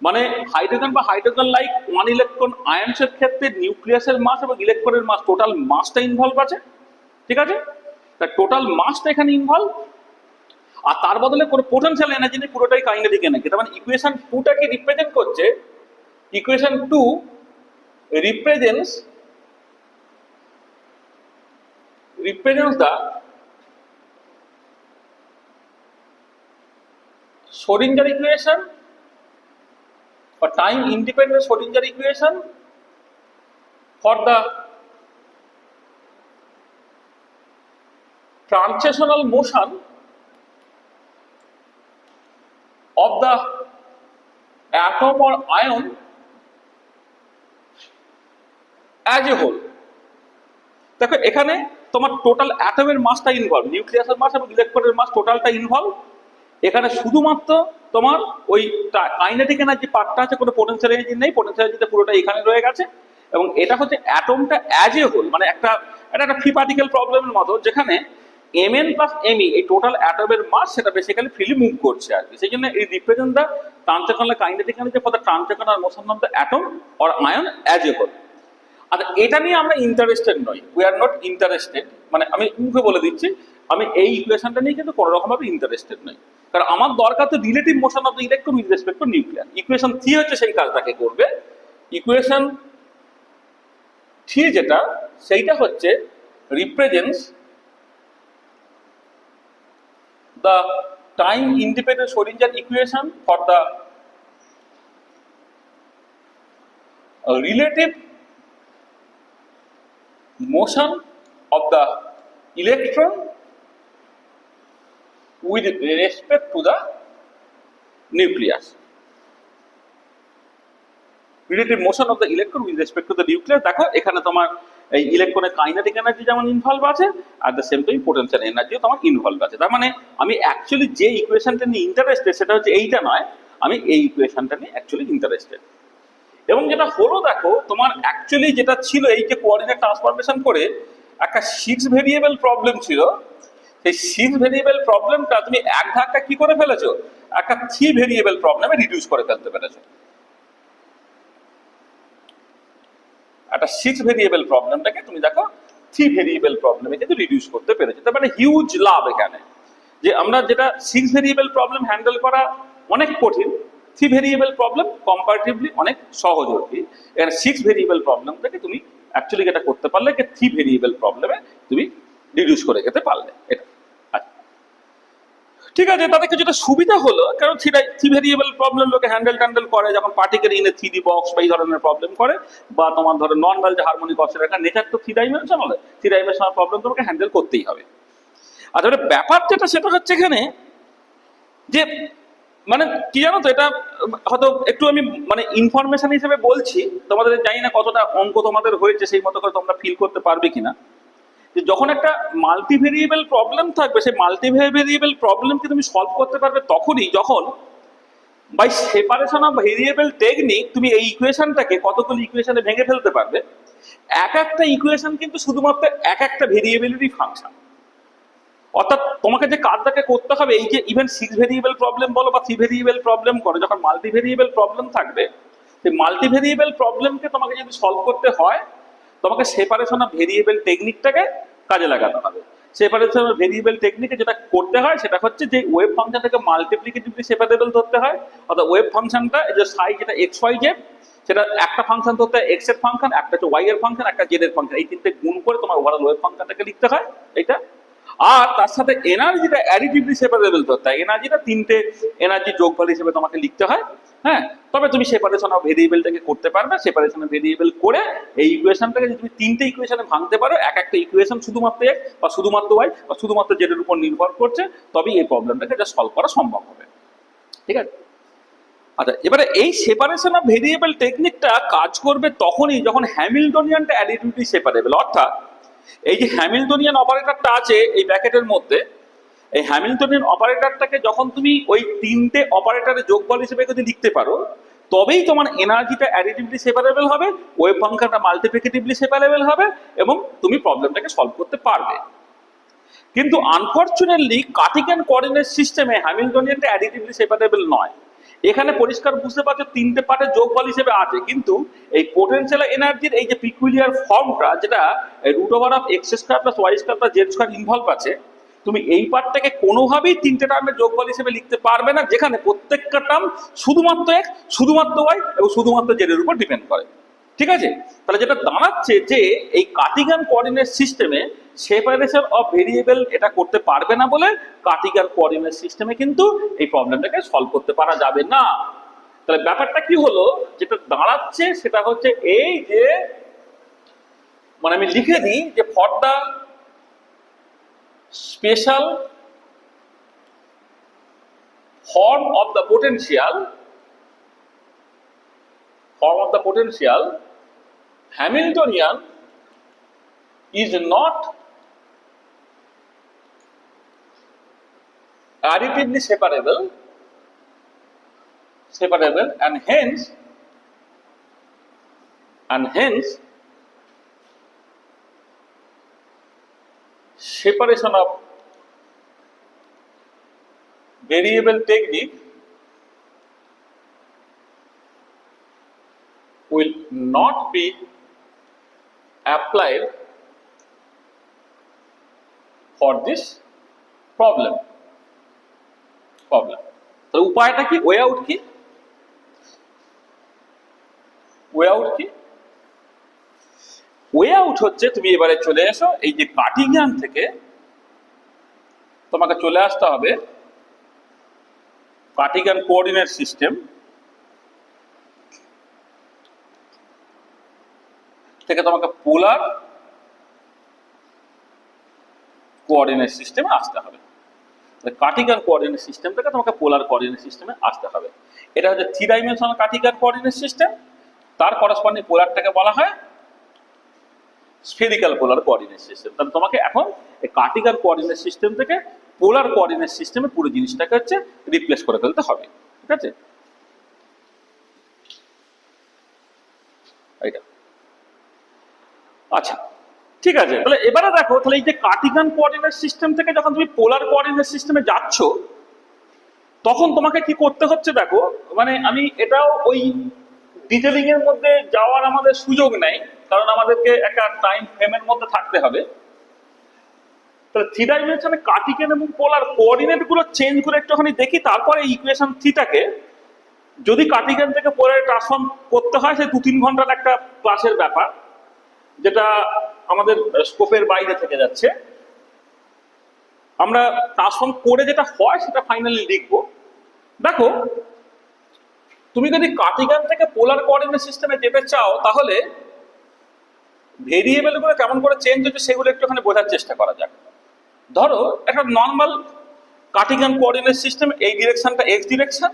মানে হাইড্রোজেন বা হাইড্রোজেন লাইক 1 ইলেকট্রন আয়নসের ক্ষেত্রে নিউক্লিয়াসের মাস এবং ইলেকট্রনের মাস, টোটাল মাসটা ইনভলভ আছে, ঠিক আছে? তা টোটাল মাসটা এখানে ইনভলভ, আর তার বদলে কোনো পোটেনশিয়াল এনার্জি নেই, পুরোটাই কাইনেটিক এনার্জি। তার মানে ইকুয়েশন 2টাকে রিপ্রেজেন্ট করছে, equation 2 represents the Schrodinger equation or time independent Schrodinger equation for the translational motion of the atom or ion as a whole। দেখো এখানে তোমার টোটাল অ্যাটমের মাসটা ইনভলভ, নিউক্লিয়াসের মাস এবং ইলেকট্রনের মাস টোটালটা ইনভলভ। এখানে শুধুমাত্র তোমার ওই কাইনেটিক এনার্জি পার্টটা আছে, কোনো পোটেনশিয়াল এনার্জি নেই, পোটেনশিয়াল এনার্জিটা পুরোটা এখানে রয়ে গেছে। এবং এটা হচ্ছে অ্যাটমটা অ্যাজ এ হোল, মানে একটা ফ্রি পার্টিকেল প্রবলেমের মতো, যেখানে mn প্লাস me এই টোটাল অ্যাটমের মাস সেটা বেসিক্যালি ফ্রিলি মুভ করছে আর কি। সেই জন্য এই represent the translational kinetic energy for the translational motion of the atom or ion as a whole. আর এটা নিয়ে আমরা ইন্টারেস্টেড নই, উই আর নট ইন্টারেস্টেড। মানে আমি মুখে বলে দিচ্ছি, আমি এই ইকুয়েশনটা নিয়ে কিন্তু কোনো রকম ভাবে ইন্টারেস্টেড নই, কারণ আমার দরকার তো relative motion of the electron with respect to nuclear. Equation 3 হচ্ছে সেই কাজটাকে করবে। ইকুয়েশন 3 যেটা, সেইটা হচ্ছে represents the time independent Schrodinger equation for the relative motion of the electron with respect to the nucleus, relative motion of the electron with respect to the nucleus। দেখো এখানে তোমার এই ইলেকট্রনের কাইনেটিক এনার্জি যেমন ইনভলভ আছে, আর দ্য সেম টাইম পোটেনশিয়াল এনার্জিও তোমার ইনভলভ আছে। তার মানে আমি অ্যাকচুয়ালি যে ইকুয়েশনটা নিয়ে ইন্টারেস্টেড সেটা হচ্ছে এইটা নয়, আমি এই ইকুয়েশনটা নিয়ে অ্যাকচুয়ালি ইন্টারেস্টেড। এবং যেটা হলো দেখো, তোমার অ্যাকচুয়ালি যেটা ছিল, এই যে কোঅর্ডিনেট ট্রান্সফরমেশন করে একটা 6 ভেরিয়েবল প্রবলেম ছিল, সেই 6 ভেরিয়েবল প্রবলেমটা তুমি এক ধাক্কা কি করে ফেলেছো, একটা 3 ভেরিয়েবল প্রবলেমে রিডিউস করে ফেলতে পেরেছো। একটা 6 ভেরিয়েবল প্রবলেমটাকে তুমি দেখো 3 ভেরিয়েবল প্রবলেমে কিন্তু রিডিউস করতে পেরেছো। তার মানে হিউজ লাভ এখানে, যে আমরা যেটা 6 ভেরিয়েবল প্রবলেম হ্যান্ডেল করা অনেক কঠিন, 3 ভেরিয়েবল প্রবলেম কম্পারেটিভলি অনেক সহজ হচ্ছে। এখানে 6 ভেরিয়েবল প্রবলেমটাকে তুমি অ্যাকচুয়ালি যেটা করতে পারলে, 3 ভেরিয়েবল প্রবলেমে তুমি রিডিউস করে যেতে পারলে। এটা ঠিক আছে, তাদের কিছুটা সুবিধা হলো, কারণ 3 ভেরিয়েবল প্রবলেম লোকে হ্যান্ডেল করে যখন particle in a 3D box বা এই ধরনের প্রবলেম করে, বা তোমার ধরো নর্মাল যে হারমোনিক অসিলেটর, নেচার তো 3 ডাইমেনশনাল, 3 ডাইমেনশনাল প্রবলেম তোমাকে হ্যান্ডেল করতেই হবে। আর তাহলে ব্যাপার যেটা সেটা হচ্ছে এখানে যে মানে কি জানো তো, এটা হয়তো একটু আমি মানে ইনফরমেশন হিসেবে বলছি তোমাদের, জানি না কতটা অঙ্ক তোমাদের হয়েছে, সেই মতো করে তোমরা ফিল করতে পারবে কিনা, যে যখন একটা মাল্টিভেরিয়েবল প্রবলেম থাকবে, সেই মাল্টিভেরিয়েবল প্রবলেমকে তুমি সলভ করতে পারবে তখনই যখন by separation of variable technique তুমি এই ইকুয়েশনটাকে কতগুলো ইকুয়েশনে ভেঙে ফেলতে পারবে। এক একটা ইকুয়েশন কিন্তু শুধুমাত্র এক একটা ভেরিয়েবলেরই ফাংশন। অর্থাৎ তোমাকে যে কাজটাকে করতে হবে, এই যে ইভেন 6 ভেরিয়েবল প্রবলেম বলো বা 3 ভেরিয়েবল প্রবলেম করো, যখন মাল্টিভেরিয়েবল প্রবলেম থাকবে, সেই মাল্টিভেরিয়েবল প্রবলেমকে তোমাকে যদি সলভ করতে হয়, তোমাকে সেপারেশন অফ ভেরিয়েবল টেকনিকটাকে কাজে লাগাতে হবে। সেপারেশন অফ ভেরিয়েবল টেকনিকে যেটা করতে হয় সেটা হচ্ছে যে ওয়েভ ফাংশনটাকে মাল্টিপ্লিকেটিভলি সেপারেবল ধরতে হয়। অর্থাৎ ওয়েভ ফাংশনটা এই যে সাই, যেটা এক্স ওয়াই জেড, সেটা একটা ফাংশন ধরতে হয় এক্স এর ফাংশন, একটা হচ্ছে ওয়াই এর ফাংশন, একটা জেড এর ফাংশন, এই তিনটে গুণ করে তোমার ওভারঅল ওয়েভ ফাংশনটাকে লিখতে হয় এইটা। আর তার সাথে এনার্জিটা অ্যাডিটিভলি সেপারেবল করতে হয়। এনার্জিটা তিনটে এনার্জি যোগফল হিসেবে তোমাকে লিখতে হয়। হ্যাঁ, তবে তুমি সেপারেশন অফ ভেরিয়েবলটাকে করতে পারবে। সেপারেশন অফ ভেরিয়েবল করে এই ইকুয়েশনটাকে যদি তুমি তিনটে ইকুয়েশনে ভাঙতে পারো, এক একটা ইকুয়েশন শুধুমাত্র x বা শুধুমাত্র y বা শুধুমাত্র z এর উপর নির্ভর করছে, তবেই এই প্রবলেমটাকে যা সলভ করা সম্ভব হবে। ঠিক আছে? আচ্ছা, এবারে এই সেপারেশন অফ ভেরিয়েবল টেকনিকটা কাজ করবে তখনই যখন হ্যামিল্টনিয়ানটা অ্যাডিটিভলি সেপারেবল। অর্থাৎ এই যে হ্যামিল্টনিয়ান অপারেটরটা আছে এই ব্র্যাকেটের মধ্যে, এই হ্যামিল্টনিয়ান অপারেটরটাকে যখন তুমি ওই তিনটে অপারেটরের যোগফল হিসেবে যদি লিখতে পারো, তবেই তোমার এনার্জিটা অ্যাডিটিভলি সেপারেবল হবে, ওয়েভ ফাংশনটা মাল্টিপ্লিকেটিভলি সেপারেবল হবে এবং তুমি প্রবলেমটাকে সলভ করতে পারবে। কিন্তু আনফরচুনেটলি কার্টেসিয়ান কোঅর্ডিনেট সিস্টেমে হ্যামিল্টনিয়ানটা অ্যাডিটিভলি সেপারেবল নয়। এখানে পরিষ্কার বুঝতে পারছো তিনটে পার্টের যোগফল হিসেবে আছে, কিন্তু এই পোটেনশিয়াল এনার্জির এই যে পিকুলিয়ার ফর্মটা, যেটা root over of X square plus Y square plus Z square involve আছে, তুমি এই পার্টটাকে কোনোভাবেই তিনটে টার্মের যোগফল হিসেবে লিখতে পারবে না, যেখানে প্রত্যেকটা টার্ম শুধুমাত্র এক্স, শুধুমাত্র ওয়াই এবং শুধুমাত্র জেড এর উপর ডিপেন্ড করে। ঠিক আছে? তাহলে যেটা দাঁড়াচ্ছে যে এই কার্টেসিয়ান কোঅর্ডিনেট সিস্টেমে সেপারেশন অফ ভেরিয়েবল এটা করতে পারবে না বলে কার্টেসিয়ান কোঅর্ডিনেট সিস্টেমে কিন্তু এই প্রবলেমটাকে সলভ করতে পারা যাবে না। তাহলে ব্যাপারটা কি হলো, যেটা দাঁড়াচ্ছে সেটা হচ্ছে এই যে, মানে আমি লিখে দিই যে for the special form of the potential Hamiltonian is not additively separable and hence separation of variable technique will not be applied for this problem. তো উপায়টা কি, ওয়ে আউট কি? ওয়ে আউট হচ্ছে তুমি এবারে চলে এসো এই যে কার্টেসিয়ান থেকে তোমাকে চলে আসতে হবে কার্টেসিয়ান কোঅর্ডিনেট সিস্টেম থেকে তোমাকে পোলার কোঅর্ডিনেট সিস্টেমে আসতে হবে। কার্টেসিয়ান কোঅর্ডিনেট সিস্টেম থেকে তোমাকে পোলার কোঅর্ডিনেট সিস্টেমে আসতে হবে। এটা হচ্ছে 3 ডাইমেনশনাল কার্টেসিয়ান কোঅর্ডিনেট সিস্টেম, তার করসপন্ডিং পোলারটাকে বলা হয় স্ফেরিক্যাল পোলার কোঅর্ডিনেট সিস্টেম। তাহলে তোমাকে এখন এই কার্টেসিয়ান কোঅর্ডিনেট সিস্টেম থেকে পোলার কোঅর্ডিনেট সিস্টেমে পুরো জিনিসটাকে হচ্ছে রিপ্লেস করে ফেলতে হবে। ঠিক আছে? এইটা আচ্ছা, ঠিক আছে। তাহলে এবারে দেখো, তাহলে এই যে কার্টেসিয়ান কোঅর্ডিনেট সিস্টেম থেকে যখন তুমি পোলার কোঅর্ডিনেট সিস্টেমে যাচ্ছ, তখন তোমাকে কি করতে হচ্ছে দেখো, মানে আমি এটাও ওই ডিটেলিং এর মধ্যে যাওয়ার আমাদের সুযোগ নেই, কারণ আমাদেরকে একটা টাইম ফ্রেমের মধ্যে থাকতে হবে। তাহলে 3 ডাইমেনশনে কার্টেসিয়ান এবং পোলার কোঅর্ডিনেট গুলো চেঞ্জ করে একটুখানি দেখি, তারপরে ইকুয়েশন 3টাকে যদি কার্টেসিয়ান থেকে পোলারে ট্রান্সফর্ম করতে হয়, সে 2-3 ঘন্টার একটা ক্লাসের ব্যাপার, যেটা আমাদের স্কোপের বাইরে থেকে যাচ্ছে। আমরা ট্রান্সফর্ম করে যেটা হয় সেটা ফাইনালি লিখবো। দেখো, তুমি যদি কার্টেসিয়ান থেকে পোলার কোঅর্ডিনেট সিস্টেমে যেতে চাও, তাহলে ভেরিয়েবল গুলো কেমন করে চেঞ্জ হচ্ছে সেগুলো একটুখানি বোঝার চেষ্টা করা যাক। ধরো একটা নর্মাল কার্টেসিয়ান কোঅর্ডিনেট সিস্টেম, এই ডিরেকশনটা এক্স ডিরেকশন,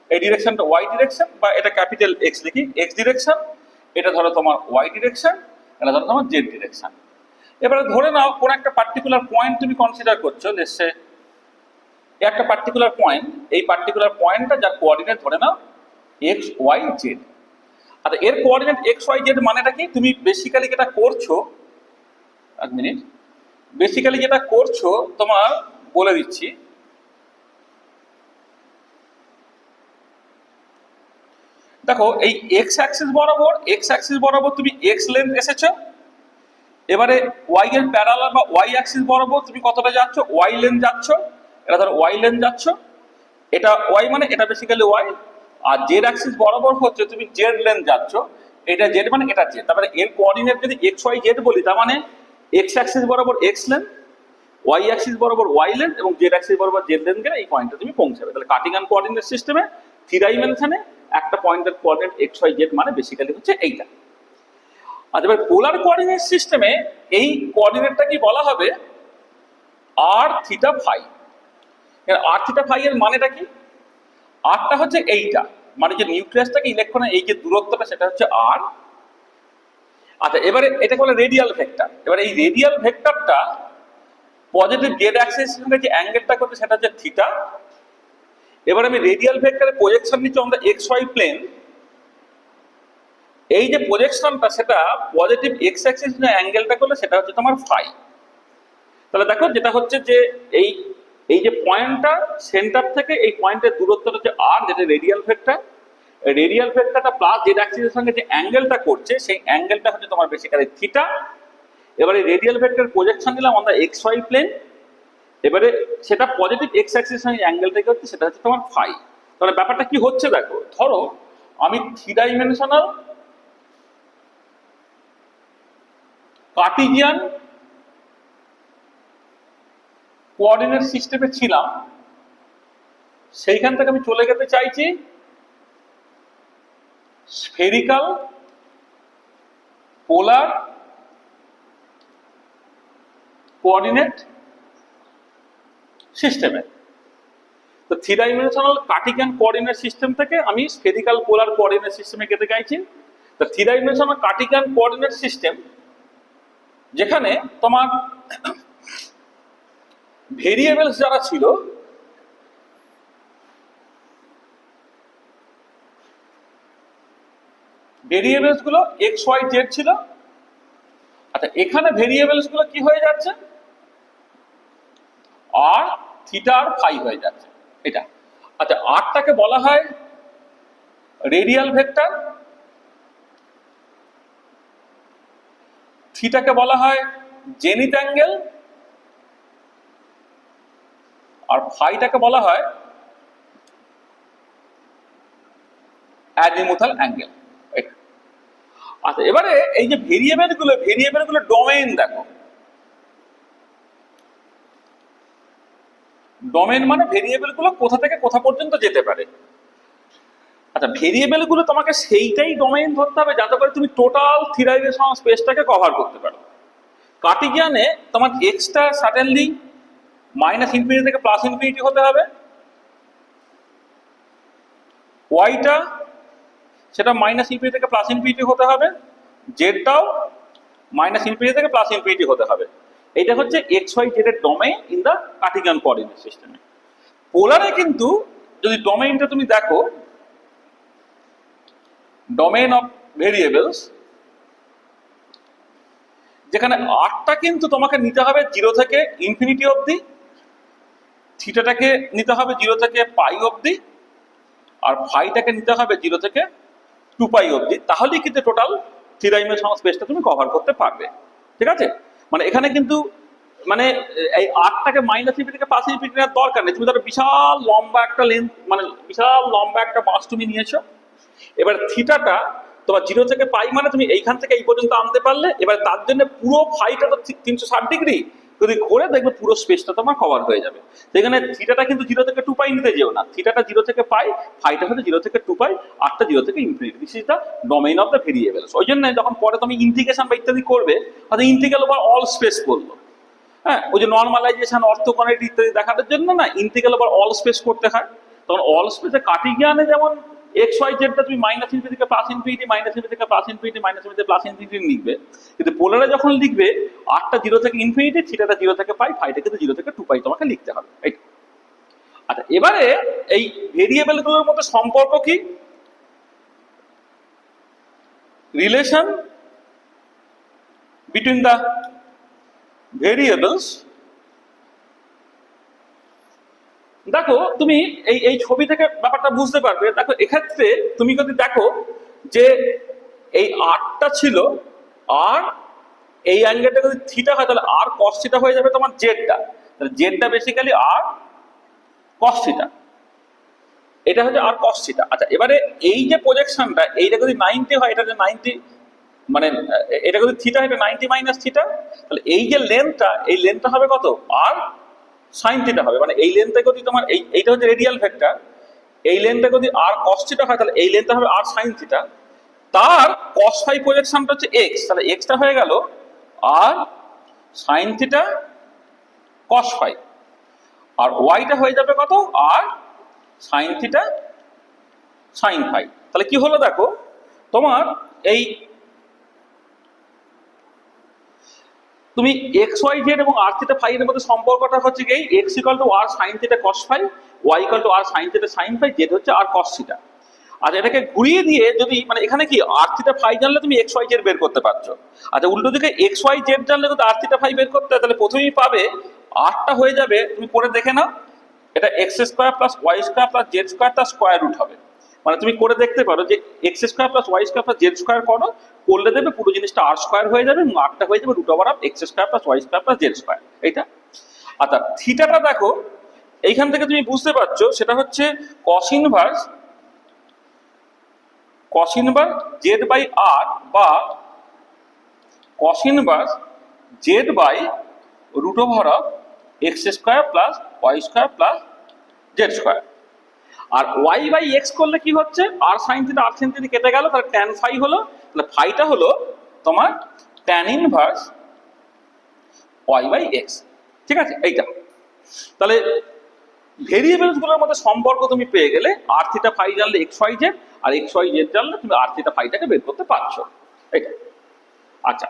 এই ডিরেকশনটা ওয়াই ডিরেকশন, বা এটা ক্যাপিটাল এক্স লিখি এক্স ডিরেকশন, এটা ধরো তোমার ওয়াই ডিরেকশন, এটা ধরো তোমার জেড ডিরেকশন। এবারে ধরে নাও কোন একটা পার্টিকুলার পয়েন্ট তুমি কনসিডার করছো, লেটসে একটা পার্টিকুলার পয়েন্ট, এই পার্টিকুলার পয়েন্টটা যার কোঅর্ডিনেট ধরে নাও এক্স ওয়াই জেড। আচ্ছা, এর কোঅর্ডিনেট এক্স ওয়াই জেড মানেটা কি? তুমি বেসিক্যালি যেটা করছো, এক মিনিট, বেসিক্যালি যেটা করছো তোমার বলে দিচ্ছি। দেখো, এই এক্স অ্যাক্সিস বরাবর তুমি এক্স লেন্থ এসেছো, এবারে ওয়াই এর প্যারালাল বা ওয়াই অ্যাক্সিস বরাবর তুমি কতটা যাচ্ছ, ওয়াই লেন্থ যাচ্ছ, এটা ধরো ওয়াই লেন্থ যাচ্ছ, এটা ওয়াই মানে এটা বেসিক্যালি ওয়াই। আর জেড অ্যাক্সিস বরাবর হচ্ছে তুমি জেড লেন্থ যাচ্ছ, এটা জেড মানে এটা জেড। তারপরে এর কোঅর্ডিনেট যদি এক্স ওয়াই জেড বলি, তার মানে এক্স অ্যাক্সিস বরাবর এক্স লেন্থ, ওয়াই অ্যাক্সিস বরাবর ওয়াই লেন্থ এবং জেড অ্যাক্সিস বরাবর জেড লেন্থ গেলে এই পয়েন্টে তুমি পৌঁছাবে। তাহলে কার্টিসিয়ান কোঅর্ডিনেট সিস্টেমে 3 ডাইমেনশনে একটা পয়েন্টের কোঅর্ডিনেট এক্স ওয়াই জেড মানে বেসিক্যালি হচ্ছে এইটা। আচ্ছা, এবার পোলার কোঅর্ডিনেট সিস্টেমে এই কোঅর্ডিনেটটা কি বলা হবে আর থিটা ফাই। আর থিটা ফাই এর মানেটা কি? আরটা হচ্ছে এইটা, মানে যে নিউক্লিয়াস থেকে ইলেকট্রনের এই যে দূরত্বটা সেটা হচ্ছে আর। আচ্ছা, এবারে এটাকে বলে রেডিয়াল ভেক্টর। এবার এই রেডিয়াল ভেক্টরটা পজিটিভ জেড অ্যাক্সিস এর সঙ্গে যে অ্যাঙ্গেলটা করছে সেটা হচ্ছে থিটা। এবার আমি রেডিয়াল ভেক্টরের প্রজেকশন নিচ্ছি আমরা এক্স ওয়াই প্লেন। এই যে প্রজেকশনটা সেটা পজিটিভ এক্স অ্যাক্সিস এর অ্যাঙ্গেলটা করলে সেটা হচ্ছে তোমার ফাই। তাহলে দেখো যেটা হচ্ছে যে এই যে পয়েন্টটা সেন্টার থেকে এই পয়েন্টের দূরত্বটা হচ্ছে আর, যেটা রেডিয়াল ভেক্টর। রেডিয়াল ভেক্টরটা প্লাস জেড অ্যাক্সিসের সঙ্গে যে অ্যাঙ্গেলটা করছে সেই অ্যাঙ্গেলটা হচ্ছে তোমার বেসিক্যালি থিটা। এবারে রেডিয়াল ভেক্টর প্রজেকশন দিলাম আমরা এক্স ওয়াই প্লেন। এবারে সেটা পজিটিভ এক্স অ্যাক্সিসের সঙ্গে অ্যাঙ্গেলটা করছে সেটা হচ্ছে তোমার ফাই। তাহলে ব্যাপারটা কি হচ্ছে দেখো, ধরো আমি 3 ডাইমেনশনাল কার্টেসিয়ান কোঅর্ডিনেট সিস্টেমে ছিলাম, সেইখান থেকে আমি চলে যেতে চাইছি স্ফেরিক্যাল পোলার কোঅর্ডিনেট সিস্টেমে। তো 3 ডাইমেনশনাল কার্টেসিয়ান কোঅর্ডিনেট সিস্টেম থেকে আমি স্ফেরিক্যাল পোলার কোঅর্ডিনেট সিস্টেমে যেতে চাইছি। তো 3 ডাইমেনশনাল কার্টেসিয়ান কোঅর্ডিনেট সিস্টেম যেখানে তোমার ভেরিয়েবলস যারা ছিল ভেরিয়েবলস গুলো এক্স ওয়াই জেড ছিল। আচ্ছা, এখানে ভেরিয়েবলস গুলো কি হয়ে যাচ্ছে আর থিটা আর ফাই হয়ে যাচ্ছে এটা। আচ্ছা, আরটাকে বলা হয় রেডিয়াল ভেক্টর, থিটাকে বলা হয় জেনিথ অ্যাঙ্গেল, আর ফাইটাকে বলা হয় অ্যাজিমুথাল অ্যাঙ্গেল। আচ্ছা, এবারে এই যে ভেরিয়েবল গুলো ডোমেইন দেখো। ডোমেইন মানে ভেরিয়েবল গুলো কোথা থেকে কোথা পর্যন্ত যেতে পারে। আচ্ছা, ভেরিয়েবল গুলো তোমাকে সেইটাই ডোমেইন ধরতে হবে যাতে করে তুমি টোটাল 3 ডাইমেনশনাল স্পেসটাকে কভার করতে পারো। কার্টেসিয়ানে তোমার এক্সটা সাডেনলি মাইনাস ইনফিনিটি থেকে প্লাস ইনফিনিটি হতে হবে, ওয়াইটা সেটা মাইনাস ইনফিনিটি থেকে প্লাস ইনফিনিটি হতে হবে, জেডটাও মাইনাস ইনফিনিটি থেকে প্লাস ইনফিনিটি হতে হবে। এটা হচ্ছে এক্স ওয়াই জেড এর domain in the Cartesian coordinate সিস্টেমে। পোলারে কিন্তু যদি ডোমেইনটা তুমি দেখো, ডোমেইন অফ ভেরিয়েবলস, যেখানে আরটা কিন্তু তোমাকে নিতে হবে 0 থেকে ইনফিনিটি অবধি, থিটাটাকে নিতে হবে 0 থেকে পাই অবধি, আর ফাইটাকে নিতে হবে 0 থেকে 2 পাই অবধি। তাহলেই কিন্তু টোটাল 3 ডাইমেনশনাল স্পেসটা তুমি কভার করতে পারবে। ঠিক আছে, মানে এখানে কিন্তু মানে এই আরটাকে মাইনাস ইনফিনিটি থেকে প্লাস ইনফিনিটি নেওয়ার দরকার নেই। তুমি ধরো বিশাল লম্বা একটা লেন্থ, মানে বিশাল লম্বা একটা বাস তুমি নিয়েছো। এবার থিটাটা তোমার 0 থেকে পাই মানে তুমি এইখান থেকে এই পর্যন্ত আনতে পারলে, এবার তার জন্য পুরো ফাইটা তো 360 ডিগ্রি যদি ঘুরে দেখবে পুরো স্পেসটা তোমার কভার হয়ে যাবে। সেখানে থিটাটা কিন্তু 0 থেকে 2 পাই নিতে যেও না, থিটাটা 0 থেকে পাই, ফাইটা হচ্ছে 0 থেকে 2 পাই, আরটা 0 থেকে infinity. This is the domain of the variables. ওই জন্য যখন পরে তুমি ইন্টিগ্রেশন বা ইত্যাদি করবে, হয়তো ইন্টিগ্রাল ওভার অল স্পেস বললো, হ্যাঁ, ওই যে নর্মালাইজেশন অর্থোগোনালিটি ইত্যাদি দেখানোর জন্য না ইন্টিগ্রাল ওভার অল স্পেস করতে হয়। তখন অল স্পেসে কার্টেসিয়ানে যেমন এক্স ওয়াই জেডটা তুমি মাইনাস ইনফিনিটি থেকে প্লাস ইনফিনিটি, মাইনাস ইনফিনিটি থেকে plus infinity, minus infinity plus infinity লিখবে, কিন্তু পোলারে যখন লিখবে আরটা 0 থেকে ইনফিনিটি, থিটাটা 0 থেকে পাই, ফাইটা কিন্তু 0 থেকে 2 পাই তোমাকে লিখতে হবে। আচ্ছা, এবারে এই ভেরিয়েবল গুলোর মধ্যে সম্পর্ক কি, রিলেশন বিটুইন দ্য ভেরিয়েবলস। দেখো তুমি এই ছবি থেকে ব্যাপারটা বুঝতে পারবে। দেখো এক্ষেত্রে তুমি যদি দেখো যে এই আরটা ছিল, আর এই অ্যাঙ্গেলটা যদি থিটা হয় তাহলে আর কস থিটা হয়ে যাবে তোমার জেডটা। তাহলে জেডটা বেসিক্যালি আর কস থিটা, এটা হচ্ছে আর কস থিটা। আচ্ছা, এবারে এই যে প্রজেকশনটা এইটা যদি 90 হয়, এটা যে 90 মানে এটা যদি থিটা, এটা 90 মাইনাস থিটা, তাহলে এই যে লেন্থটা, এই লেন্থটা হবে কত, আর সাইন থিটা হবে। মানে এই লেন্থটা যদি তোমার এইটা হচ্ছে রেডিয়াল ভেক্টর, এই লেন্থটা যদি আর কস থিটা হয় তাহলে এই লেন্থটা হবে আর সাইন থিটা, তার কস ফাই প্রজেকশনটা হচ্ছে এক্স, তাহলে এক্সটা হয়ে গেল আর সাইন থিটা কস ফাই, আর ওয়াইটা হয়ে যাবে কত, আর সাইন থিটা সাইন ফাই। তাহলে কি হলো দেখো, তোমার এই তুমি এক্স ওয়াই জেড এবং আর থিটা ফাই এর মধ্যে সম্পর্কটা হচ্ছে কি, X equal to R sine theta cos phi, Y equal to R sine theta sine phi, Z হচ্ছে আর কস থিটা। আচ্ছা, এটাকে ঘুরিয়ে দিয়ে যদি মানে এখানে কি আর থিটা ফাই জানলে তুমি এক্স ওয়াই জেড বের করতে পারছো। আচ্ছা, উল্টো দিকে এক্স ওয়াই জেড জানলে যদি আর থিটা ফাই বের করতে হয়, তাহলে প্রথমেই পাবে আরটা হয়ে যাবে, তুমি করে দেখে নাও, এটা X square plus Y square plus Z square তার স্কোয়ার রুট হবে। মানে তুমি করে দেখতে পারো যে X square plus Y square plus Z square করো, করলে দেবে পুরো জিনিসটা আর স্কোয়ার হয়ে যাবে এবং আরটা হয়ে যাবে root over of X square plus Y square plus Z square, এইটা। আচ্ছা, থিটাটা দেখো এইখান থেকে তুমি বুঝতে পারছো, সেটা হচ্ছে cos inverse Z by R, বা cos inverse Z by root over of X square plus Y square plus Z square. আর ওয়াই বাই এক্স করলে কি হচ্ছে, R sine theta R sine theta কেটে গেল, তাহলে ট্যান ফাই হলো, তাহলে ফাইটা হলো তোমার tan inverse Y by X, ঠিক আছে এইটা। তাহলে ভেরিয়েবলস গুলোর মধ্যে সম্পর্ক তুমি পেয়ে গেলে, আর থিটা ফাই জানলে এক্স ওয়াই জেড, আর এক্স ওয়াই জেড জানলে তুমি আর থিটা ফাইটাকে বের করতে পারছো, এটা। আচ্ছা,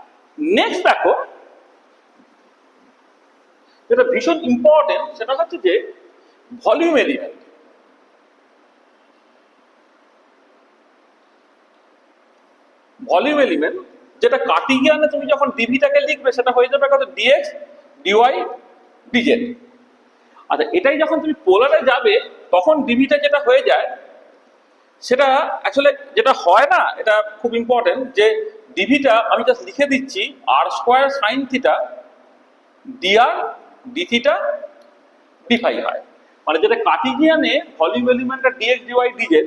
নেক্সট দেখো, যেটা ভীষণ ইম্পর্টেন্ট সেটা হচ্ছে যে ভলিউম এলিমেন্ট। ভলিউম এলিমেন্ট যেটা কার্টিজিয়ানে তুমি যখন ডিভিটাকে লিখবে সেটা হয়ে যাবে কত, ডিএক্স ডিওয়াই ডিজেড। আচ্ছা, এটাই যখন তুমি পোলারে যাবে তখন ডিভিটা যেটা হয়ে যায়, সেটা অ্যাকচুয়ালি যেটা হয় না, এটা খুব ইম্পর্টেন্ট, যে ডিভিটা আমি জাস্ট লিখে দিচ্ছি R square sine theta D R D theta D phi হয়। মানে যেটা কার্টিজিয়ানে ভলিউম এলিমেন্টটা ডিএক্স ডিওয়াই ডিজেড,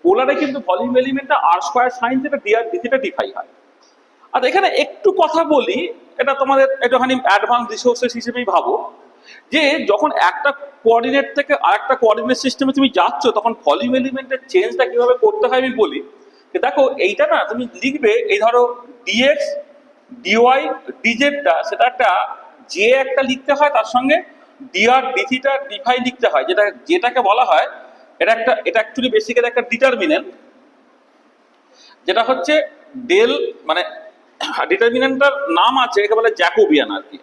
পোলারে কিন্তু ভলিউম এলিমেন্টটা R square sine theta D R D theta D phi হয়। আর এখানে একটু কথা বলি, এটা তোমাদের একটুখানি অ্যাডভান্স রিসোর্সেস হিসেবেই ভাবো, যে যখন একটা কোঅর্ডিনেট থেকে আরেকটা কোঅর্ডিনেট সিস্টেমে তুমি যাচ্ছ, তখন ভলিউম এলিমেন্টের চেঞ্জটা কিভাবে করতে হয় আমি বলি। দেখো এইটা না তুমি লিখবে, এই ধরো ডিএক্স ডিওয়াই ডিজেডটা, সেটা একটা যে একটা লিখতে হয়, তার সঙ্গে DR D theta D phi লিখতে হয়, যেটাকে বলা হয়, এটা অ্যাকচুয়ালি বেসিক্যালি একটা ডিটারমিনেন্ট, যেটা হচ্ছে ডেল, মানে ডিটারমিনেন্টটার নাম আছে, একে বলে জ্যাকোবিয়ান আর কি,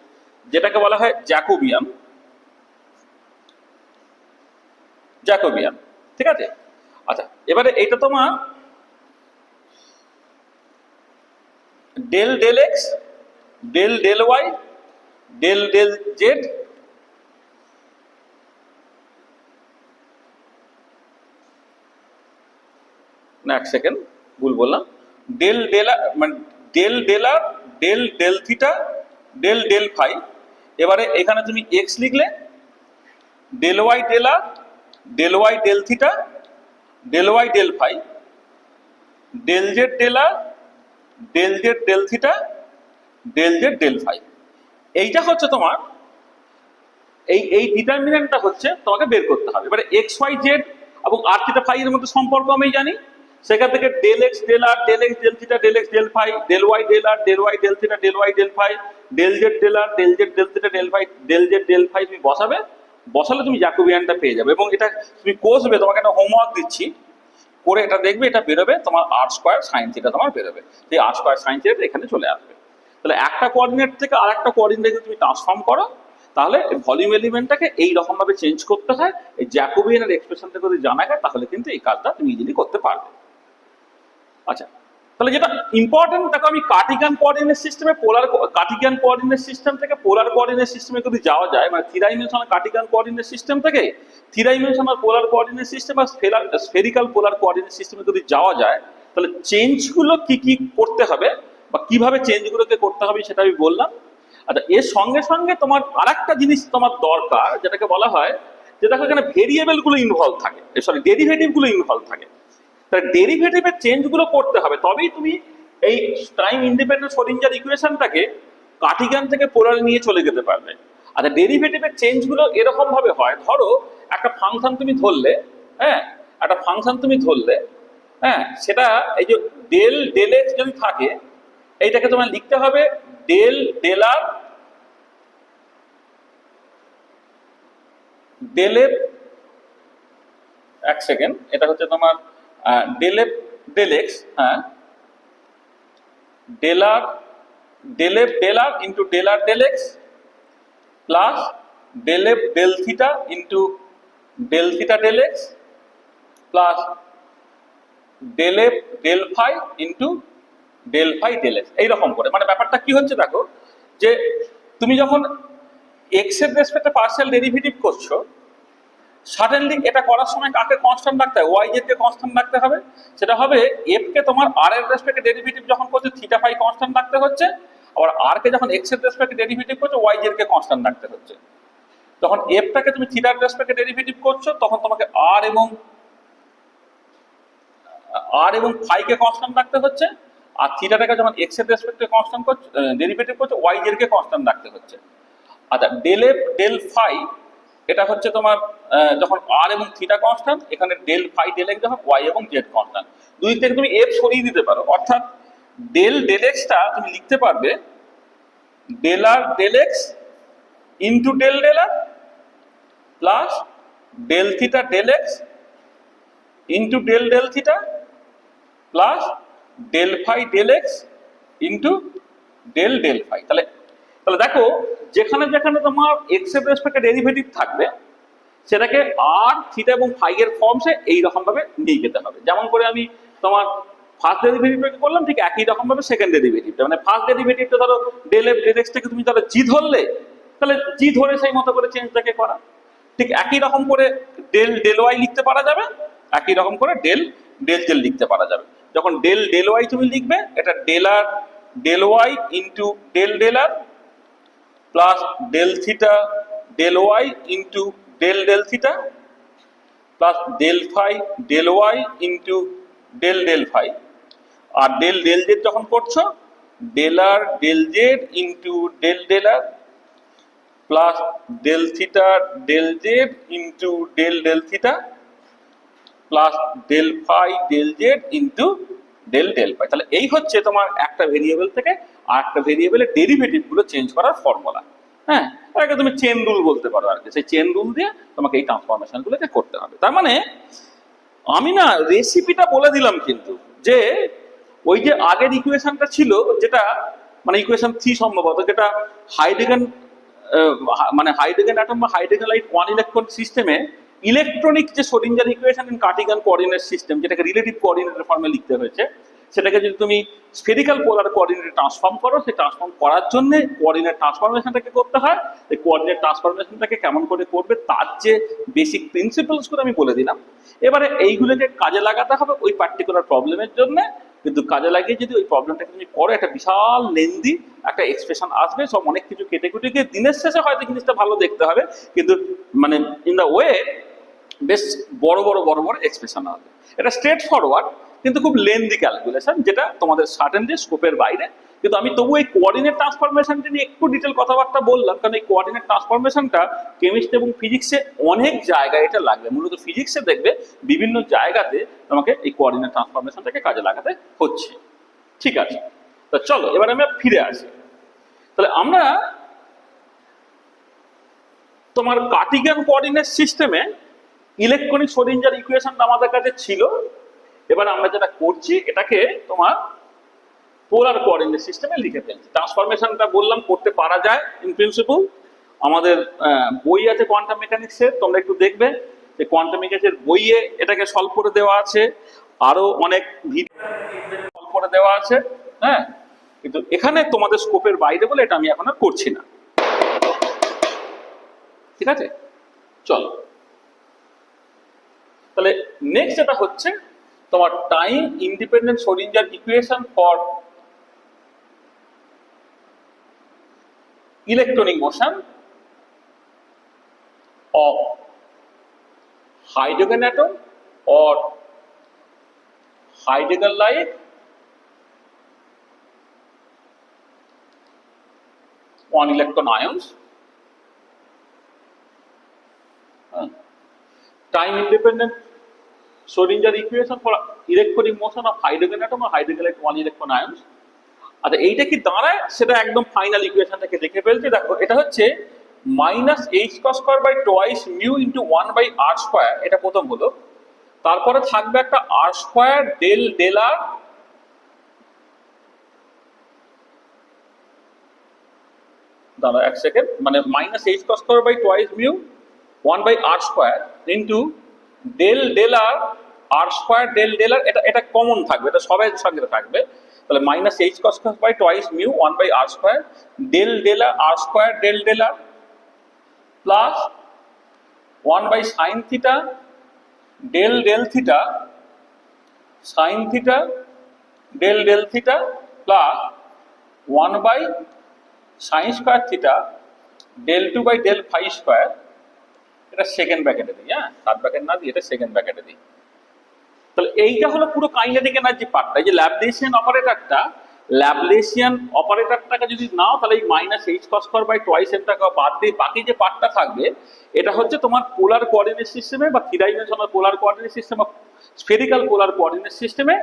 যেটাকে বলা হয় জ্যাকোবিয়ান, ঠিক আছে। আচ্ছা, এবারে এইটা তোমার del del X del del Y del del Z, না এক সেকেন্ড ভুল বললাম, ডেল ডেল মানে del del R del del theta del del phi. এবারে এখানে তুমি এক্স লিখলে, del Y del R del Y del theta del Y del phi, del Z del R del Z del theta del Z del phi. এইটা হচ্ছে তোমার এই ডিটারমিনেন্টটা হচ্ছে তোমাকে বের করতে হবে। এবারে এক্স ওয়াই জেড এবং আর থিটা ফাই এর মধ্যে সম্পর্ক আমি জানি, সেখান থেকে del X del R del X del theta del X del phi, del Y del R del Y del theta del Y del phi, del Z del R del Z del theta del phi, del Z del phi তুমি বসালে তুমি জ্যাকোবিয়ানটা পেয়ে যাবে। এবং এটা তুমি কষবে, তোমাকে একটা হোমওয়ার্ক দিচ্ছি, করে এটা দেখবে, এটা বেরোবে তোমার আর স্কোয়ার সাইন থিটা তোমার বেরোবে, সেই আর স্কোয়ার সাইন থিটা এখানে চলে আসবে। তাহলে একটা কোঅর্ডিনেট থেকে আর একটা কোঅর্ডিনেটে তুমি ট্রান্সফর্ম করো, তাহলে ভলিউম এলিমেন্টটাকে এই রকম ভাবে চেঞ্জ করতে হয়, এই জ্যাকোবিয়ানের এক্সপ্রেশনটা যদি জানা যায় তাহলে কিন্তু এই কাজটা তুমি ইজিলি করতে পারবে। আচ্ছা, তাহলে যেটা ইম্পর্টেন্ট দেখো, আমি কার্টিজিয়ান কোঅর্ডিনেট সিস্টেমে কার্টিজিয়ান কোঅর্ডিনেট সিস্টেম থেকে পোলার কোঅর্ডিনেট সিস্টেমে যদি যাওয়া যায়, মানে থ্রি ডাইমেনশনাল কার্টিজিয়ান কোঅর্ডিনেট সিস্টেম থেকে three dimensional polar coordinate system বা স্ফেরিক্যাল পোলার কোঅর্ডিনেট সিস্টেমে যদি যাওয়া যায়, তাহলে চেঞ্জগুলো কি কি করতে হবে বা কিভাবে চেঞ্জগুলোকে করতে হবে সেটা আমি বললাম। আচ্ছা, এর সঙ্গে সঙ্গে তোমার আরেকটা জিনিস তোমার দরকার, যেটাকে বলা হয়, যে দেখো এখানে ভেরিয়েবল গুলো ইনভলভ থাকে, সরি ডেরিভেটিভ গুলো ইনভলভ থাকে। তাহলে ডেরিভেটিভের চেঞ্জগুলো করতে হবে, তবেই তুমি এই টাইম ইন্ডিপেন্ডেন্ট শ্রোডিঞ্জার ইকুয়েশনটাকে কার্টিগান থেকে পোলারে নিয়ে চলে যেতে পারবে। আচ্ছা, ডেরিভেটিভের চেঞ্জগুলো এরকম ভাবে হয়, ধরো একটা ফাংশন তুমি ধরলে, হ্যাঁ, একটা ফাংশন তুমি ধরলে, হ্যাঁ, সেটা এই যে ডেল ডেল এক্স যদি থাকে, এইটাকে তোমার লিখতে হবে del del R del F, এক সেকেন্ড, এটা হচ্ছে তোমার ডেল এফ ডেল এক্স, হ্যাঁ, del R del F del R into del R del X plus del F del theta into del theta del X plus del F del phi into del phi del X. এইরকম করে, মানে ব্যাপারটা কি হচ্ছে দেখো, যে তুমি যখন এক্স এর রেসপেক্টে পার্শিয়াল ডেরিভেটিভ করছো, সাডেনলি এটা করার সময় কাকে কনস্ট্যান্ট রাখতে হবে? ওয়াই জেড কে কনস্ট্যান্ট রাখতে হবে। সেটা হবে এফ কে তোমার আর এর রেসপেক্টে ডেরিভেটিভ যখন করছে থিটা ফাই কনস্ট্যান্ট রাখতে হচ্ছে, আবার আর কে যখন এক্স এর রেসপেক্টে ডেরিভেটিভ করছো ওয়াই জেড কে কনস্ট্যান্ট রাখতে হচ্ছে। তখন এফটাকে তুমি থিটার রেসপেক্টে ডেরিভেটিভ করছো, তখন তোমাকে আর এবং ফাই কে কনস্ট্যান্ট রাখতে হচ্ছে, আর থিটাটাকে যখন এক্স এর রেসপেক্টে কনস্ট্যান্ট করছো ডেরিভেটিভ করছো ওয়াই জেড কে কনস্ট্যান্ট রাখতে হচ্ছে। আচ্ছা, ডেল এফ ডেল ফাই এটা হচ্ছে তোমার যখন আর এবং থিটা কনস্ট্যান্ট, এখানে ডেল ফাই ডেল এক্স যখন ওয়াই এবং জেড কনস্ট্যান্ট, দুই থেকে তুমি এফ সরিয়ে দিতে পারো, অর্থাৎ ডেল ডেল এক্সটা তুমি লিখতে পারবে del R del X into del del R plus del theta del X into del del theta plus del phi del X into del del phi. তাহলে তাহলে দেখো, যেখানে যেখানে তোমার এক্স এর রেসপেক্টে ডেরিভেটিভ থাকবে সেটাকে আর থিটা এবং ফাই এর ফর্মসে এইরকম ভাবে নিয়ে যেতে হবে। যেমন করে আমি তোমার ফার্স্ট ডেরিভেটিভটাকে করলাম, ঠিক একই রকম ভাবে সেকেন্ড ডেরিভেটিভটা, মানে ফার্স্ট ডেরিভেটিভটা ধরো ডেল এফ ডেল এক্স থেকে তুমি ধরো জি ধরলে, তাহলে জি ধরে সেই মতো করে চেঞ্জটাকে করা। ঠিক একই রকম করে ডেল ডেল ওয়াই লিখতে পারা যাবে, একই রকম করে ডেল ডেল জেড লিখতে পারা যাবে। যখন ডেল ডেল ওয়াই তুমি লিখবে, এটা del R del Y into del del R plus del theta del Y into del del theta plus del phi del Y into del del phi. আর ডেল ডেল জেড যখন করছো, del R del Z into del del R plus del theta del Z into del del theta plus del phi del Z into del del phi. তাহলে এই হচ্ছে তোমার একটা ভেরিয়েবল থেকে আর একটা ভেরিয়েবলের ডেরিভেটিভ গুলো চেঞ্জ করার ফর্মুলা। হ্যাঁ, এটাকে তুমি চেন রুল বলতে পারো আর কি। সেই চেন রুল দিয়ে তোমাকে এই ট্রান্সফরমেশন গুলোকে করতে হবে। তার মানে আমি না রেসিপিটা বলে দিলাম, কিন্তু যে ওই যে আগের ইকুয়েশনটা ছিল, যেটা মানে ইকুয়েশন 3 সম্ভবত, যেটা হাইড্রোজেন মানে হাইড্রোজেন অ্যাটম বা হাইড্রোজেন লাইট ওয়ান ইলেকট্রন সিস্টেমে ইলেকট্রনিক যে Schrödinger equation in Cartesian coordinate system, যেটাকে রিলেটিভ কোঅর্ডিনেটের ফর্মে লিখতে হয়েছে, সেটাকে যদি তুমি স্ফেরিক্যাল পোলার কোঅর্ডিনেটে ট্রান্সফর্ম করো, সেই ট্রান্সফর্ম করার জন্য কোঅর্ডিনেট ট্রান্সফরমেশনটাকে করতে হয়। এই কোঅর্ডিনেট ট্রান্সফরমেশনটাকে কেমন করে করবে তার যে বেসিক প্রিন্সিপালস গুলো আমি বলে দিলাম। এবারে এইগুলোকে কাজে লাগাতে হবে ওই পার্টিকুলার প্রবলেমের জন্য, কিন্তু কাজে লাগিয়ে যদি ওই প্রবলেমটাকে তুমি করো, একটা বিশাল লেন্দি একটা এক্সপ্রেশন আসবে, সব অনেক কিছু কেটে কুটে গিয়ে দিনের শেষে হয়তো জিনিসটা ভালো দেখতে হবে, কিন্তু মানে ইন দ্য ওয়ে বেশ বড় বড় বড় বড় এক্সপ্রেশন হবে। এটা স্ট্রেট ফরওয়ার্ড কিন্তু খুব লেন্দি ক্যালকুলেশন, যেটা তোমাদের সার্টেনলি স্কোপের বাইরে। কিন্তু আমি তবু এই কোঅর্ডিনেট ট্রান্সফরমেশনটা নিয়ে একটু ডিটেল কথাবার্তা বললাম, কারণ এই কোঅর্ডিনেট ট্রান্সফরমেশনটা কেমিস্ট্রি এবং ফিজিক্সে অনেক জায়গায় এটা লাগবে। মূলত ফিজিক্সে দেখবে বিভিন্ন জায়গাতে তোমাকে এই কোঅর্ডিনেট ট্রান্সফরমেশনটাকে কাজে লাগাতে হচ্ছে। ঠিক আছে, তো চলো এবার আমি ফিরে আসি। তাহলে আমরা তোমার কার্টিগান কোঅর্ডিনেট সিস্টেমে ইলেকট্রনিক শ্রোডিঞ্জার ইকুয়েশনটা আমাদের কাছে ছিল। এবার আমরা যেটা করছি, এটাকে তোমার পোলার কোঅর্ডিনেট সিস্টেমে লিখে ফেলছি। ট্রান্সফরমেশনটা বললাম করতে পারা যায় ইন প্রিন্সিপল। আমাদের বই আছে কোয়ান্টাম মেকানিক্সের, তোমরা একটু দেখবে যে কোয়ান্টাম মেকানিক্সের বইয়ে এটাকে সলভ করে দেওয়া আছে, আরো অনেক ভিডিও সলভ করে দেওয়া আছে। হ্যাঁ, কিন্তু এখানে তোমাদের স্কোপের বাইরে বলে এটা আমি এখন আর করছি না। ঠিক আছে, চলো তাহলে নেক্সট যেটা হচ্ছে তোমার time independent Schrödinger equation for electronic motion of hydrogen atom or hydrogen like one electron ions, time independent Schrodinger equation for electronic motion of hydrogen atom or hydrogen like one electron ions. আচ্ছা এইটা কি দাঁড়ায় সেটা একদম ফাইনাল ইকুয়েশনটাকে দেখে ফেলছি। দেখো এটা হচ্ছে minus H cross square by twice mu into one by R square, এটা প্রথম হলো। তারপরে থাকবে একটা R square del del R দাঁড়া এক সেকেন্ড, মানে minus H cross square by twice mu one by R square into del del R R square del del R, এটা এটা কমন থাকবে, এটা সবাই সঙ্গে থাকবে। তাহলে minus H cross square by twice mu one by R square del del R square del del R plus one by sine theta del del theta sine theta del del theta plus one by sine square theta del two by del phi square, এটা সেকেন্ড ব্র্যাকেটে দিই, হ্যাঁ থার্ড ব্র্যাকেট না দিই, এটা সেকেন্ড ব্র্যাকেটে দিই। তাহলে এইটা হলো পুরো কাইনেটিক এনার্জি পার্টটা। এই যে ল্যাপ্লেসিয়ান অপারেটরটা, ল্যাপ্লেসিয়ান অপারেটরটাকে যদি নাও তাহলে এই minus H cross square by twice এমটাকে বাদ দিয়ে বাকি যে পার্টটা থাকবে এটা হচ্ছে তোমার পোলার কোঅর্ডিনেট সিস্টেমে বা three dimensional polar coordinate system বা স্ফেরিক্যাল পোলার কোঅর্ডিনেট সিস্টেমে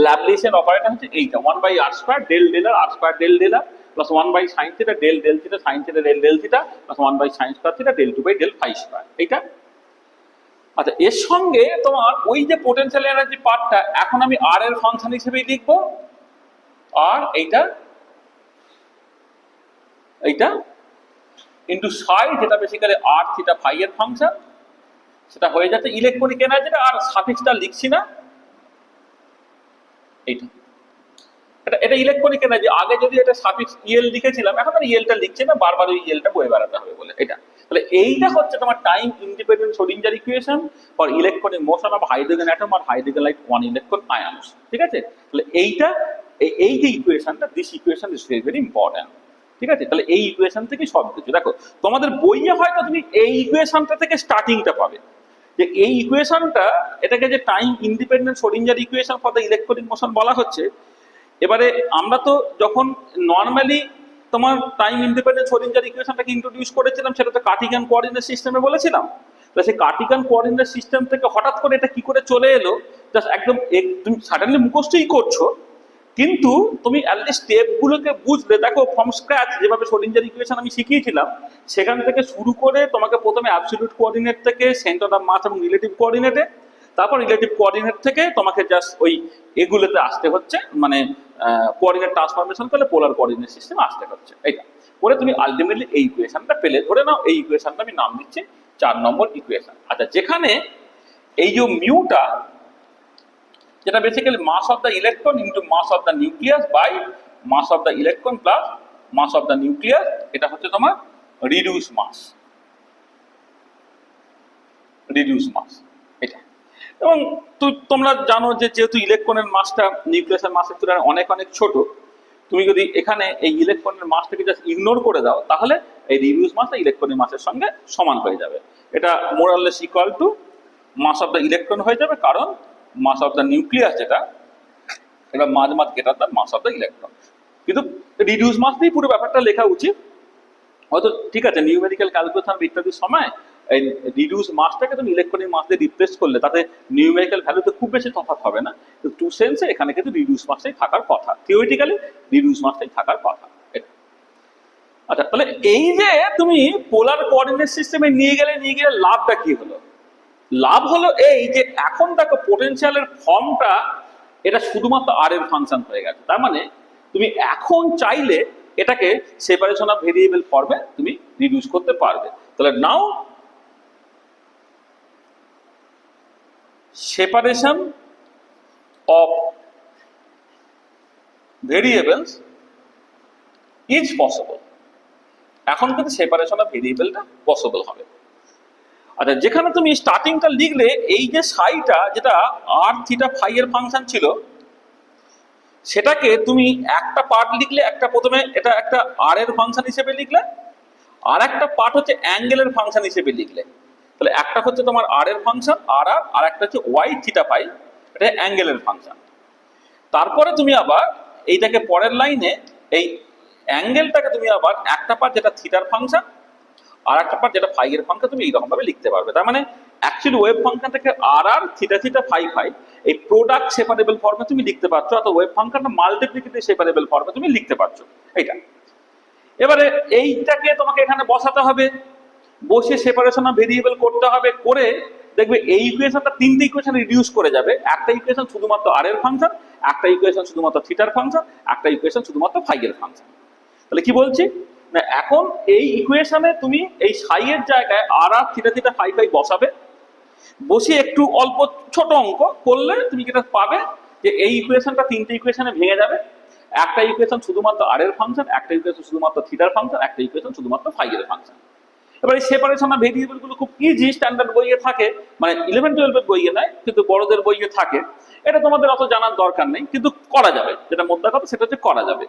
ল্যাপ্লেসিয়ান অপারেটর হচ্ছে এইটা one by R square del del R square del del R plus one by sine theta del del theta sine theta del del theta plus one by sine square theta del two by del phi square, এইটা। আচ্ছা এর সঙ্গে তোমার ওই যে পোটেনশিয়াল এনার্জি পার্টটা এখন আমি আর এর ফাংশন হিসেবেই লিখবো, আর এইটা এইটা ইন্টু সাই যেটা বেসিক্যালি আর থিটা ফাই এর ফাংশন, সেটা হয়ে যাচ্ছে ইলেকট্রনিক এনার্জিটা, আর সাফিক্সটা লিখছি না, এইটা এটা এটা ইলেকট্রনিক এনার্জি। আগে যদি এটা সাফিক্স ইএল লিখেছিলাম, এখন আর ইএলটা লিখছি না, বারবার ওই ইএলটা বয়ে বেড়াতে হবে বলে এটা। তাহলে এইটা হচ্ছে তোমার time independent Schrödinger equation for electronic motion of hydrogen atom আর hydrogen like one electron ions, ঠিক আছে। তাহলে এইটা এই যে ইকুয়েশনটা, this equation is very very important, ঠিক আছে। তাহলে এই ইকুয়েশন থেকে সব কিছু দেখো, তোমাদের বইয়ে হয়তো তুমি এই ইকুয়েশনটা থেকে স্টার্টিংটা পাবে, যে এই ইকুয়েশনটা এটাকে যে time independent Schrödinger equation for the electronic motion বলা হচ্ছে। এবারে আমরা তো যখন নর্মালি তোমার টাইম ইন্ডিপেন্ডেন্ট শ্রোডিঞ্জার ইকুয়েশনটাকে ইন্ট্রোডিউস করেছিলাম, সেটা তো কার্টিকান কোঅর্ডিনেট সিস্টেমে বলেছিলাম। তাহলে সেই কার্টিকান কোঅর্ডিনেট সিস্টেম থেকে হঠাৎ করে এটা কি করে চলে এলো, জাস্ট একদম তুমি সাডেনলি মুখস্থই করছো, কিন্তু তুমি অ্যাটলিস্ট স্টেপগুলোকে বুঝলে, দেখো ফ্রম স্ক্র্যাচ যেভাবে শ্রোডিঞ্জার ইকুয়েশন আমি শিখিয়েছিলাম, সেখান থেকে শুরু করে তোমাকে প্রথমে অ্যাবসলিউট কোঅর্ডিনেট থেকে সেন্টার অফ মাস এবং রিলেটিভ কোঅর্ডিনেটে, তারপর রিলেটিভ কোঅর্ডিনেট থেকে তোমাকে জাস্ট ওই এগুলোতে আসতে হচ্ছে, মানে কোঅর্ডিনেট ট্রান্সফরমেশন করলে পোলার কোঅর্ডিনেট সিস্টেম আসতে হচ্ছে, এইটা করে তুমি আলটিমেটলি এই ইকুয়েশনটা পেলে। ধরে নাও এই ইকুয়েশনটা আমি নাম দিচ্ছি 4 নম্বর ইকুয়েশন। আচ্ছা যেখানে এই যে মিউটা, যেটা basically mass of the electron into mass of the nucleus by mass of the electron plus mass of the nucleus, এটা হচ্ছে তোমার রিডিউস মাস, রিডিউস মাস এটা। এবং তোমরা জানো যে যেহেতু ইলেকট্রনের মাসটা নিউক্লিয়াসের মাসের তুলনায় অনেক অনেক ছোট, তুমি যদি এখানে এই ইলেকট্রনের মাসটাকে জাস্ট ইগনোর করে দাও, তাহলে এই রিডিউস মাসটা ইলেকট্রনের মাসের সঙ্গে সমান হয়ে যাবে। এটা more or less equal to mass of the electron হয়ে যাবে, কারণ মাস অফ দ্য নিউক্লিয়াস যেটা, এটা much greater than mass of the electron. কিন্তু রিডিউস মাস দিয়ে পুরো ব্যাপারটা লেখা উচিত। হয়তো ঠিক আছে নিউমেরিক্যাল ক্যালকুলেশন ইত্যাদির সময় এই রিডিউস মাসটাকে তুমি ইলেকট্রনিক মাস দিয়ে রিপ্লেস করলে তাতে নিউমেরিক্যাল ভ্যালুতে খুব বেশি তফাৎ হবে না, কিন্তু টু সেন্সে এখানে কিন্তু রিডিউস মাসটাই থাকার কথা, থিওরিটিক্যালি রিডিউস মাসটাই থাকার কথা। আচ্ছা তাহলে এই যে তুমি পোলার কোঅর্ডিনেট সিস্টেমে নিয়ে গেলে লাভটা কি হলো? লাভ হলো এই যে এখন দেখো পোটেনশিয়ালের ফর্মটা এটা শুধুমাত্র আর এর ফাংশন হয়ে গেছে। তার মানে তুমি এখন চাইলে এটাকে সেপারেশন অফ ভেরিয়েবল ফর্মে তুমি রিডিউস করতে পারবে। তাহলে now separation of variables is possible. এখন কিন্তু সেপারেশন অফ ভেরিয়েবলটা পসিবল হবে। আচ্ছা যেখানে তুমি স্টার্টিংটা লিখলে এই যে সাইটা যেটা আর থিটা ফাই এর ফাংশন ছিল, সেটাকে তুমি একটা পার্ট লিখলে, একটা প্রথমে এটা একটা আর এর ফাংশন হিসেবে লিখলে, আর একটা পার্ট হচ্ছে অ্যাঙ্গেলের ফাংশন হিসেবে লিখলে। তাহলে একটা হচ্ছে তোমার আর এর ফাংশন আর একটা হচ্ছে ওয়াই থিটা ফাই, এটা অ্যাঙ্গেলের ফাংশন। তারপরে তুমি আবার এইটাকে পরের লাইনে এই অ্যাঙ্গেলটাকে তুমি আবার একটা পার্ট যেটা থিটার ফাংশন আর একটা পার্ট যেটা ফাই এর ফাংশন তুমি এইরকম ভাবে লিখতে পারবে। তার মানে অ্যাকচুয়ালি ওয়েভ ফাংশনটাকে আর আর থিটা থিটা ফাই ফাই এই প্রোডাক্ট সেপারেবল ফর্মে তুমি লিখতে পারছো, অথবা ওয়েভ ফাংশনটা মাল্টিপ্লিকেটিভ সেপারেবল ফর্মে তুমি লিখতে পারছো এইটা। এবারে এইটাকে তোমাকে এখানে বসাতে হবে, বসে সেপারেশন অফ ভেরিয়েবল করতে হবে, করে দেখবে এই ইকুয়েশনটা তিনটে ইকুয়েশন রিডিউস করে যাবে। একটা ইকুয়েশন শুধুমাত্র আর এর ফাংশন, একটা ইকুয়েশন শুধুমাত্র থিটার ফাংশন, একটা ইকুয়েশন শুধুমাত্র ফাই এর ফাংশন। তাহলে কি বলছি না, এখন এই ইকুয়েশনে তুমি এই সাই এর জায়গায় আর আর থিটা থিটা ফাই ফাই বসাবে, বসিয়ে একটু অল্প ছোট অঙ্ক করলে তুমি যেটা পাবে যে এই ইকুয়েশনটা তিনটে ইকুয়েশনে ভেঙে যাবে। একটা ইকুয়েশন শুধুমাত্র আর এর ফাংশন, একটা ইকুয়েশন শুধুমাত্র থিটার ফাংশন, একটা ইকুয়েশন শুধুমাত্র ফাই এর ফাংশন। এবার এই সেপারেশন অফ ভেরিয়েবল গুলো খুব ইজি, স্ট্যান্ডার্ড বইয়ে থাকে, মানে 11-12 এর বইয়ে নয় কিন্তু বড়দের বইয়ে থাকে। এটা তোমাদের অত জানার দরকার নেই, কিন্তু করা যাবে। যেটা মোদ্দা কথা সেটা হচ্ছে করা যাবে।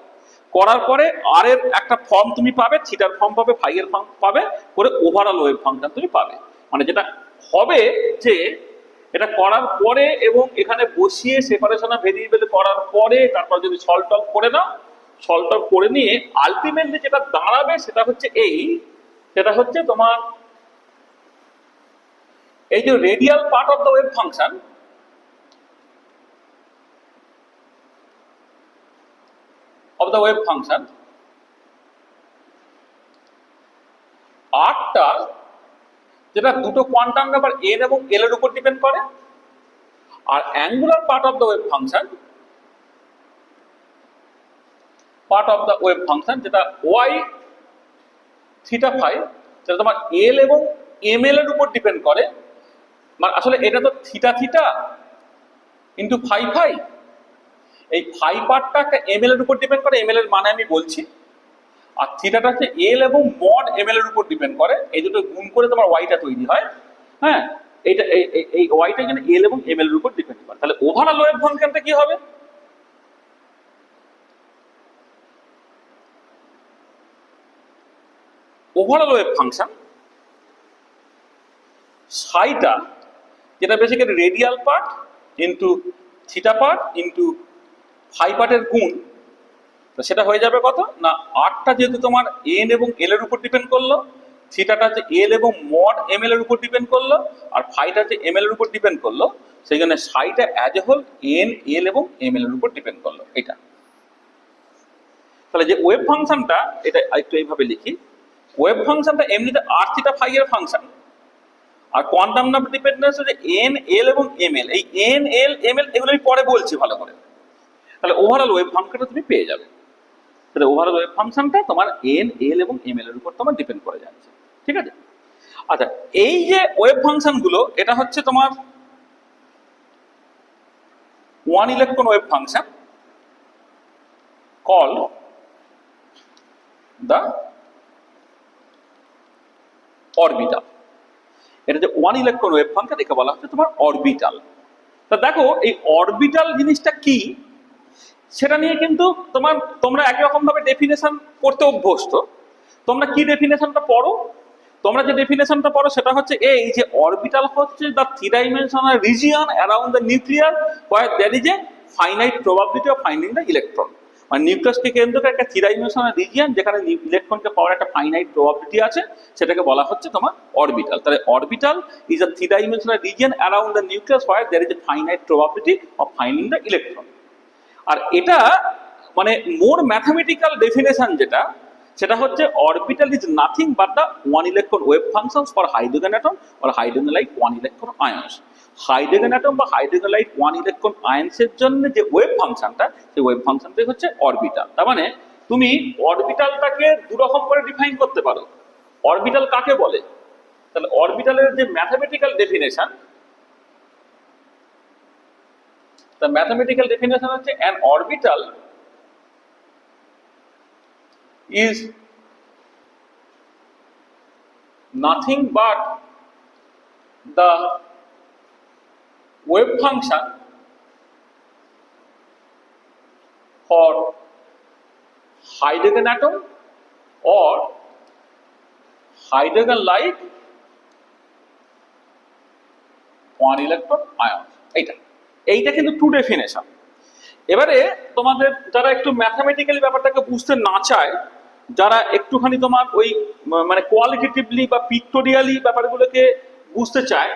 করার পরে আর এর একটা ফর্ম তুমি পাবে, থিটার ফর্ম পাবে, ফাই এর ফর্ম পাবে, করে ওভারঅল ওয়েভ ফাংশন তুমি পাবে। মানে যেটা হবে যে এটা করার পরে এবং এখানে বসিয়ে সেপারেশন অফ ভেরিয়েবল করার পরে তারপর যদি সলভ টলভ করে নাও, সলভ টলভ করে নিয়ে আলটিমেটলি যেটা দাঁড়াবে সেটা হচ্ছে সেটা হচ্ছে তোমার এই যে radial part of the wave function, আরটা যেটা দুটো কোয়ান্টাম নাম্বার n এবং l এর উপর ডিপেন্ড করে, আর angular part of the wave function যেটা y থিটা ফাই, যেটা তোমার l এবং ml এর উপর ডিপেন্ড করে। মানে আসলে এটা তো theta theta into phi phi, এই ফাই পার্টটা একটা ml এর উপর ডিপেন্ড করে, ml এর মানে আমি বলছি, আর থিটাটা হচ্ছে l এবং মড ml এর উপর ডিপেন্ড করে। এই দুটো গুণ করে তোমার ওয়াইটা তৈরি হয়। হ্যাঁ, এইটা এই ওয়াইটা যেন l এবং ml এর উপর ডিপেন্ড করে। তাহলে ওভারঅল ওয়েভ ফাংশনটা কি হবে? ওভারঅল ওয়েভ ফাংশন সাইটা যেটা basically radial part into theta part into phi পার্টের গুণ, সেটা হয়ে যাবে কত না, আরটা যেহেতু তোমার n এবং l এর উপর ডিপেন্ড করলো, থিটাটা হচ্ছে l এবং মড ml এর উপর ডিপেন্ড করলো, আর ফাইটা হচ্ছে ml এর উপর ডিপেন্ড করলো, সেই জন্য সাইটা as a whole n, l এবং ml এর উপর ডিপেন্ড করলো এটা। তাহলে যে ওয়েভ ফাংশনটা, এটা একটু এইভাবে লিখি, ওয়েভ ফাংশনটা এমনিতে আর থিটা ফাই এর ফাংশন, আর কোয়ান্টাম নাম্বার ডিপেন্ডেন্স হচ্ছে n, l এবং ml। এই n, l, ml এগুলো আমি পরে বলছি ভালো করে। তাহলে ওভারঅল ওয়েভ ফাংশনটা তুমি পেয়ে যাবে। তাহলে ওভারঅল ওয়েভ ফাংশনটা তোমার n, l এবং ml এর উপর তোমার ডিপেন্ড করে যাচ্ছে, ঠিক আছে? আচ্ছা, এই যে ওয়েভ ফাংশন গুলো, এটা হচ্ছে তোমার one electron wave function called the orbital। এটা যে ওয়ান ইলেকট্রন ওয়েভ ফাংশন, একে বলা হচ্ছে তোমার অরবিটাল। তা দেখো এই অরবিটাল জিনিসটা কি সেটা নিয়ে কিন্তু তোমরা একই রকম ভাবে ডেফিনেশন করতে অভ্যস্ত। তোমরা কি ডেফিনেশনটা পড়ো? তোমরা যে ডেফিনেশনটা পড়ো সেটা হচ্ছে এই যে অরবিটাল হচ্ছে the three dimensional region around the nuclear where there is a finite probability of finding the electron. মানে নিউক্লিয়াসকে কেন্দ্র করে একটা থ্রি ডাইমেনশনাল রিজিয়ন যেখানে ইলেকট্রনকে পাওয়ার একটা ফাইনাইট প্রবাবিলিটি আছে, সেটাকে বলা হচ্ছে তোমার অরবিটাল। তাহলে orbital is a three dimensional region around the nucleus where there is a finite probability of finding the electron. আর এটা মানে মোর ম্যাথামেটিক্যাল ডেফিনেশন যেটা, সেটা হচ্ছে orbital is nothing but the one electron wave functions for hydrogen atom or hydrogen like one electron ions. Hydrogen atom বা হাইড্রোজেন লাইট ওয়ান ইলেকট্রন আয়নসের জন্য যে ওয়েভ ফাংশনটা, সেই ওয়েভ ফাংশনটাই হচ্ছে অরবিটাল। তার মানে তুমি অরবিটালটাকে দু রকম করে ডিফাইন করতে পারো। অরবিটাল কাকে বলে? তাহলে অরবিটালের যে mathematical definition, the mathematical definition হচ্ছে an orbital is nothing but the wave function for hydrogen atom or hydrogen like one electron ion। এইটা কিন্তু টু ডেফিনেশন। এবারে তোমাদের যারা একটু ম্যাথামেটিক্যালি ব্যাপারটাকে বুঝতে না চায়, যারা একটুখানি তোমার ওই মানে কোয়ালিটেটিভলি বা পিক্টোরিয়ালি ব্যাপারগুলোকে বুঝতে চায়,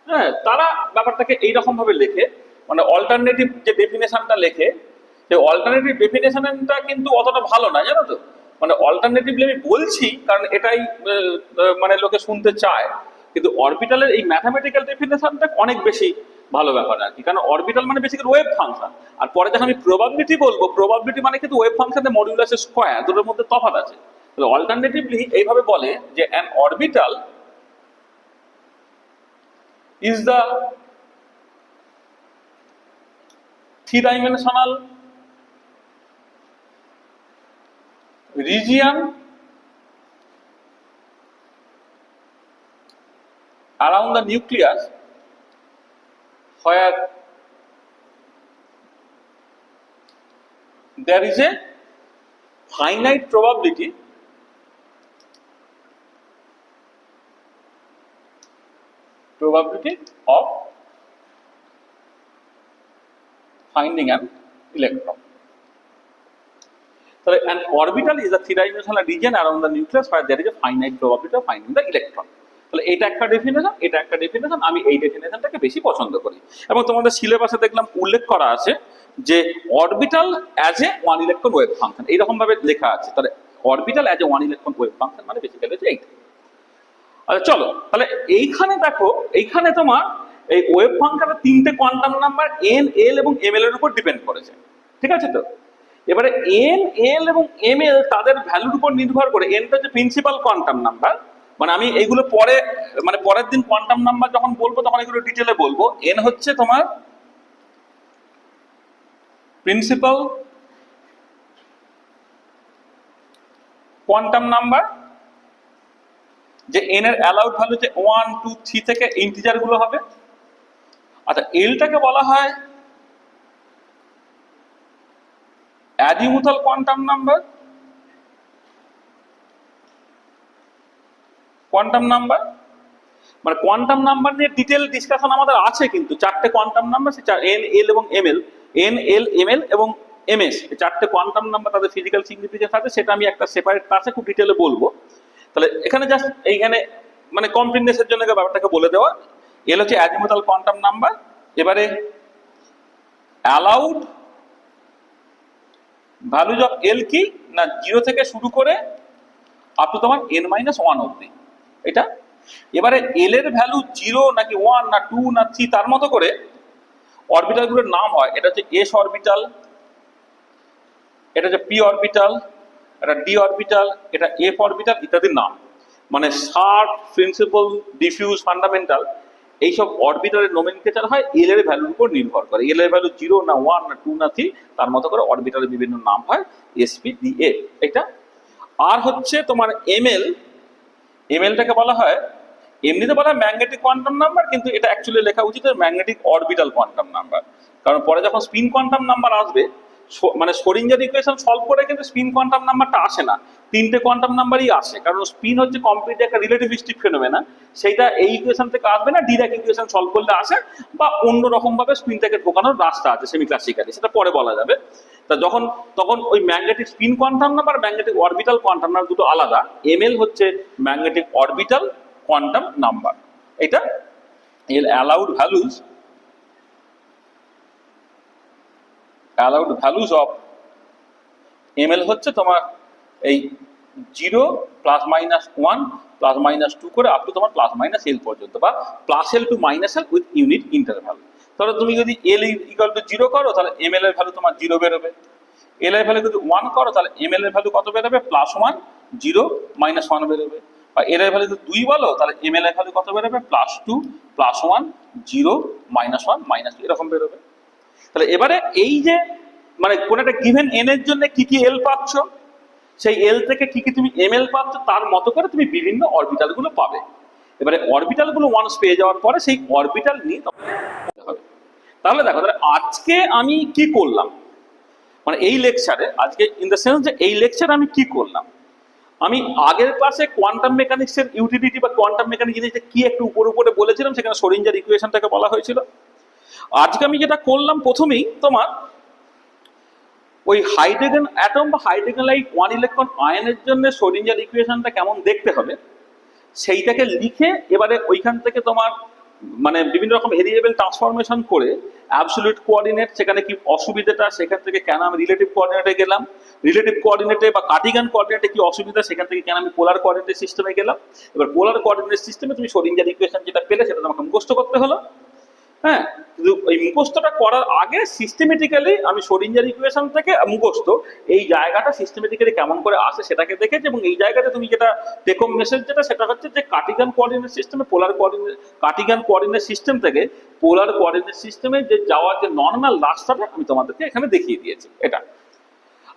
হ্যাঁ, তারা ব্যাপারটাকে এইরকম ভাবে লেখে, মানে অল্টারনেটিভ যে ডেফিনেশনটা লেখে, সেই অল্টারনেটিভ ডেফিনেশনটা কিন্তু অতটা ভালো না, জানো তো। মানে অল্টারনেটিভলি আমি বলছি কারণ এটাই মানে লোকে শুনতে চায়, কিন্তু অরবিটালের এই ম্যাথামেটিক্যাল ডেফিনেশনটা অনেক বেশি ভালো ব্যাপার আর কি। কারণ অরবিটাল মানে বেসিক্যালি ওয়েভ ফাংশন, আর পরে যখন আমি প্রবাবিলিটি বলবো, প্রবাবিলিটি মানে কিন্তু ওয়েভ ফাংশনের মডিউলাস স্কয়ার, দুটোর মধ্যে তফাৎ আছে। তাহলে অল্টারনেটিভলি এইভাবে বলে যে an orbital is the three-dimensional region around the nucleus where there is a finite probability of finding an electron. So an orbital is a three-dimensional region around the nucleus where there is a finite probability of finding the electron. তাহলে এটা একটা ডেফিনেশন, এটা একটা ডেফিনেশন, আমি এই ডেফিনেশনটাকে বেশি পছন্দ করি। এবং তোমাদের সিলেবাসে দেখলাম উল্লেখ করা আছে যে orbital as a one electron wave function, এইরকম ভাবে লেখা আছে। তাহলে orbital as a one electron wave function মানে বেসিক্যালি হচ্ছে এইটা। আচ্ছা চলো, তাহলে এইখানে দেখো, এইখানে তোমার এই ওয়েভ ফাংশনের তিনটে কোয়ান্টাম নাম্বার এন, এল এবং এম এল এর উপর ডিপেন্ড করেছে, ঠিক আছে তো। এবারে এন, এল এবং এম এল তাদের ভ্যালুর উপর নির্ভর করে, এনটা হচ্ছে প্রিন্সিপাল কোয়ান্টাম নাম্বার, মানে আমি এইগুলো পরে মানে পরের দিন কোয়ান্টাম নাম্বার যখন বলবো তখন এগুলো ডিটেলে বলবো। এন হচ্ছে তোমার প্রিন্সিপাল কোয়ান্টাম নাম্বার, যে এন এর অ্যালাউড ভ্যালু যে 1, 2, 3 থেকে ইন্টিজার গুলো হবে। আচ্ছা এলটাকে বলা হয় azimuthal quantum number, quantum number মানে কোয়ান্টাম নাম্বার নিয়ে ডিটেল ডিসকাশন আমাদের আছে, কিন্তু চারটে কোয়ান্টাম নাম্বার, সে এন, এল এবং এম এল, এন, এল, এম এল এবং এম এস, এই চারটে কোয়ান্টাম নাম্বার তাদের ফিজিক্যাল সিগনিফিকেন্স আছে, সেটা আমি একটা সেপারেট ক্লাসে খুব ডিটেলে বলবো। তাহলে এখানে জাস্ট এইখানে মানে কমপ্লিটনেসের জন্য ব্যাপারটাকে বলে দেওয়া। এল হচ্ছে অ্যাজিমুথাল কোয়ান্টাম নাম্বার। এবারে অ্যালাউড ভ্যালুজ অফ এল কি না, 0 থেকে শুরু করে আপ টু তোমার n-1 অবধি এটা। এবারে এল এর ভ্যালু 0 নাকি 1 না 2 না 3 তার মতো করে অরবিটাল গুলোর নাম হয়। এটা হচ্ছে এস অরবিটাল, এটা হচ্ছে পি অরবিটাল, এটা ডি অরবিটাল, এটা এফ অরবিটাল ইত্যাদির নাম। মানে শার্প, প্রিন্সিপাল, ডিফিউজ, ফান্ডামেন্টাল এইসব অরবিটালের নোমেনক্লেচার হয় এল এর ভ্যালুর উপর নির্ভর করে। এল এর ভ্যালু 0 না 1 না 2 না 3 তার মতো করে অরবিটালের বিভিন্ন নাম হয়, এসপি, ডি, এ এটা। আর হচ্ছে তোমার এমএল, এমএলটাকে বলা হয়, এমনিতে বলা হয় ম্যাগনেটিক কোয়ান্টাম নাম্বার, কিন্তু এটা অ্যাকচুয়ালি লেখা উচিত ম্যাগনেটিক অরবিটাল কোয়ান্টাম নাম্বার। কারণ পরে যখন স্পিন কোয়ান্টাম নাম্বার আসবে, মানে স্ক্রোডিঞ্জার ইকুয়েশন সলভ করে কিন্তু স্পিন কোয়ান্টাম নাম্বারটা আসে না, তিনটে কোয়ান্টাম নাম্বারই আসে। কারণ স্পিন হচ্ছে কমপ্লিটলি একটা রিলেটিভিস্টিক ফেনোমেনা, সেইটা এই ইকুয়েশন থেকে আসবে না, ডিরাক ইকুয়েশন সলভ করলে আসে, বা অন্য রকম ভাবে স্পিন থেকে ঢোকানোর রাস্তা আছে সেমি ক্লাসিক্যালি, সেটা পরে বলা যাবে। তা যখন তখন ওই magnetic spin quantum number, magnetic orbital quantum number দুটো আলাদা। এমএল হচ্ছে ম্যাগনেটিক অরবিটাল কোয়ান্টাম নাম্বার, এটা এর অ্যালাউড ভ্যালুজ অফ এমএল হচ্ছে তোমার এই 0 +-1 +-2 করে আপ টু তোমার +-L পর্যন্ত, বা +L to -L with unit interval. তাহলে তুমি যদি L = 0 করো তাহলে এমএল এর ভ্যালু তোমার 0 বেরোবে, এল এর ভ্যালু যদি 1 করো তাহলে এমএল এর ভ্যালু কত বেরোবে, +1 0 -1 বেরোবে। বা এল এর ভ্যালু যদি 2 বলো তাহলে এমএল এর ভ্যালু কত বেরোবে, +2 +1 0 -1 -2 এরকম বেরোবে। তাহলে এবারে এই যে মানে কোন একটা গিভেন এন এর জন্য কি কি এল পাচ্ছ, সেই এল থেকে কি কি তুমি এমএল পাচ্ছ, তার মতো করে তুমি বিভিন্ন অরবিটাল গুলো পাবে। এবারে অরবিটাল গুলো ওয়ান্স পেয়ে যাওয়ার পরে সেই অরবিটাল নিয়ে হবে। তাহলে দেখো, তাহলে আজকে আমি কি করলাম, মানে এই লেকচারে আজকে ইন দ্য সেন্স যে এই লেকচারে আমি কি করলাম, আমি আগের ক্লাসে কোয়ান্টাম মেকানিক্সের ইউটিলিটি বা কোয়ান্টাম মেকানিক্স জিনিসটা কি একটু উপরে বলেছিলাম, সেখানে শ্রোডিঞ্জার ইকুয়েশনটাকে বলা হয়েছিল। আজকে আমি যেটা করলাম, প্রথমেই তোমার ওই হাইড্রোজেন অ্যাটম বা হাইড্রোজেন লাইক 1 ইলেকট্রন আয়নের জন্য শ্রোডিঞ্জার ইকুয়েশনটা কেমন দেখতে হবে সেইটাকে লিখে এবারে ওইখান থেকে তোমার মানে বিভিন্ন রকম ভেরিয়েবল ট্রান্সফরমেশন করে অ্যাবসলিউট কোঅর্ডিনেট, সেখানে কি অসুবিধাটা, সেখান থেকে কেন আমি রিলেটিভ কোঅর্ডিনেটে গেলাম, রিলেটিভ কোঅর্ডিনেটে বা কার্টিগান কোঅর্ডিনেটে কি অসুবিধা, সেখান থেকে কেন আমি পোলার কোঅর্ডিনেট সিস্টেমে গেলাম। এবার পোলার কোঅর্ডিনেট সিস্টেমে তুমি শ্রোডিঞ্জার ইকুয়েশন যেটা পেলে সেটা তোমাকে মুখস্থ করতে হলো। হ্যাঁ, কিন্তু এই মুখস্থটা করার আগে সিস্টেমেটিক্যালি আমি শ্রোডিঞ্জার ইকুয়েশন থেকে মুখস্থ এই জায়গাটা সিস্টেমেটিক্যালি কেমন করে আসে সেটাকে দেখেছি, এবং এই জায়গাতে তুমি যেটা টেক হোম মেসেজ যেটা সেটা হচ্ছে যে কার্টিগান কোঅর্ডিনেট সিস্টেমে polar coordinate, cardigan coordinate system থেকে পোলার কোঅর্ডিনেট সিস্টেমে যে যাওয়ার যে নর্মাল রাস্তাটা আমি তোমাদেরকে এখানে দেখিয়ে দিয়েছি এটা।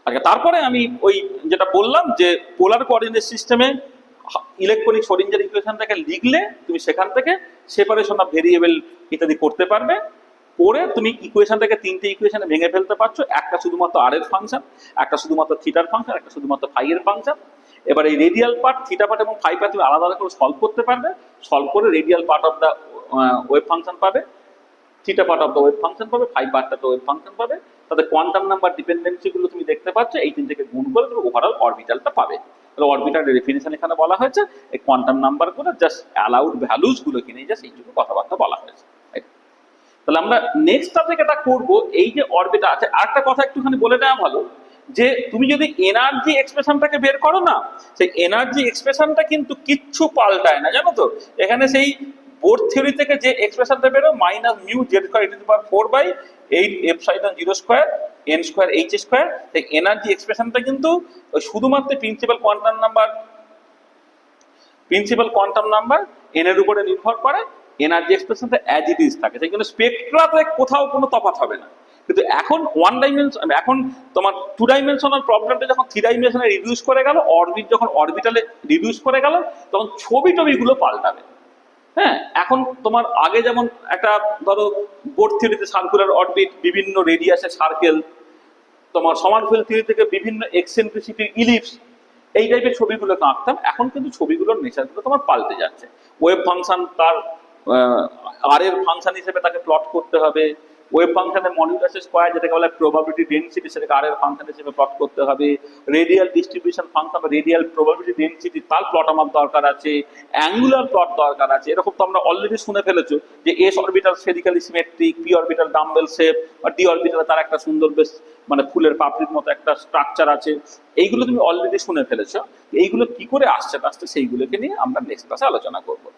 আচ্ছা, তারপরে আমি ওই যেটা বললাম যে পোলার কোঅর্ডিনেট সিস্টেমে ইলেকট্রনিক শ্রোডিঞ্জার ইকুয়েশনটাকে লিখলে তুমি সেখান থেকে সেপারেশন অফ ভেরিয়েবল ইত্যাদি করতে পারবে, করে তুমি ইকুয়েশনটাকে তিনটে ইকুয়েশনে ভেঙে ফেলতে পারছো, একটা শুধুমাত্র আর এর ফাংশন, একটা শুধুমাত্র থিটার ফাংশন, একটা শুধুমাত্র ফাই এর ফাংশন। এবার এই রেডিয়াল পার্ট, থিটা পার্ট এবং ফাই পার্ট তুমি আলাদা আলাদা করে সলভ করতে পারবে, সলভ করে radial part of the wave function পাবে, theta part of the wave function পাবে, ফাই পার্টটা তো ওয়েভ ফাংশন পাবে, তাদের কোয়ান্টাম নাম্বার ডিপেন্ডেন্সি গুলো তুমি দেখতে পাচ্ছ, এই তিনটাকে গুণ করে তুমি ওভারঅল অরবিটালটা পাবে। তাহলে অরবিটালের ডেফিনিশন এখানে বলা হয়েছে, এই কোয়ান্টাম নাম্বার গুলো জাস্ট অ্যালাউড ভ্যালুস গুলোকে নিয়ে জাস্ট এইটুকু কথাবার্তা বলা হয়েছে। তাহলে আমরা নেক্সট টপিক এটা করবো, এই যে অরবিটাল আছে। আরেকটা কথা একটুখানি বলে নেওয়া ভালো, যে তুমি যদি এনার্জি এক্সপ্রেশনটাকে বের করো না, সেই এনার্জি এক্সপ্রেশনটা কিন্তু কিচ্ছু পাল্টায় না, জানো তো। এখানে সেই বোর থিওরি থেকে যে এক্সপ্রেশনটা বেরো minus mu Z square into power 4/8 epsilon 0 square N square H square, এই এনার্জি এক্সপ্রেশনটা কিন্তু ওই শুধুমাত্র প্রিন্সিপাল কোয়ান্টাম নাম্বার এন এর উপরে নির্ভর করে, এনার্জি এক্সপ্রেশনটা অ্যাজ ইট ইজ থাকে, সেই জন্য স্পেকট্রাতে কোথাও কোনো তফাৎ হবে না। কিন্তু এখন এখন তোমার 2 ডাইমেনশনাল প্রবলেমটা যখন 3 ডাইমেনশনে রিডিউস করে গেল, অরবিট যখন অরবিটালে রিডিউস করে গেল, তখন ছবিগুলো পাল্টাবে। হ্যাঁ, এখন তোমার আগে যেমন একটা ধরো বোর থিওরিতে সার্কুলার অরবিট, বিভিন্ন রেডিয়াসের সার্কেল, তোমার সমারফেল্ড থিওরি থেকে বিভিন্ন এক্সেন্ট্রিসিটি ইলিপস, এই টাইপের ছবিগুলো আঁকতাম। এখন কিন্তু ছবিগুলোর নেচারগুলো তোমার পাল্টে যাচ্ছে। ওয়েভ ফাংশন তার আর এর ফাংশন হিসেবে তাকে প্লট করতে হবে, ওয়েভ ফাংশনের মডিউলাস স্কয়ার যেটাকে বলা হয় প্রবাবিলিটি ডেনসিটি, সেটাকে আর এর ফাংশন হিসেবে প্লট করতে হবে, রেডিয়াল ডিস্ট্রিবিউশন ফাংশন বা রেডিয়াল প্রবাবিলিটি ডেনসিটি তার প্লট আমার দরকার আছে, অ্যাঙ্গুলার প্লট দরকার আছে। এরকম তো আমরা অলরেডি শুনে ফেলেছো যে S orbital spherically symmetric, P orbital dumbbell shape, আর ডি অরবিটালে তার একটা সুন্দর বেশ মানে ফুলের পাপড়ির মতো একটা স্ট্রাকচার আছে। এইগুলো তুমি অলরেডি শুনে ফেলেছো। এইগুলো কি করে আসছে সেইগুলোকে নিয়ে আমরা নেক্সট ক্লাসে আলোচনা করবো।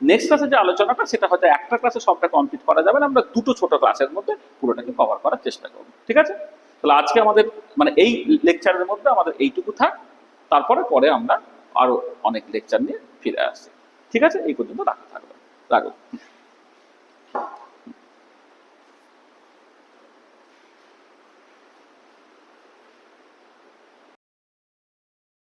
নেক্সট ক্লাসে যে আলোচনাটা সেটা হয়তো একটা ক্লাসে সবটা কমপ্লিট করা যাবে না, আমরা দুটো ছোট ক্লাসের মধ্যে পুরোটাকে কভার করার চেষ্টা করবো, ঠিক আছে। তাহলে আজকে আমাদের মানে এই লেকচারের মধ্যে আমাদের এইটুকু থাক, পরে আমরা আরো অনেক লেকচার নিয়ে ফিরে আসছি, ঠিক আছে। এই পর্যন্ত রাখা থাকবে, রাখো।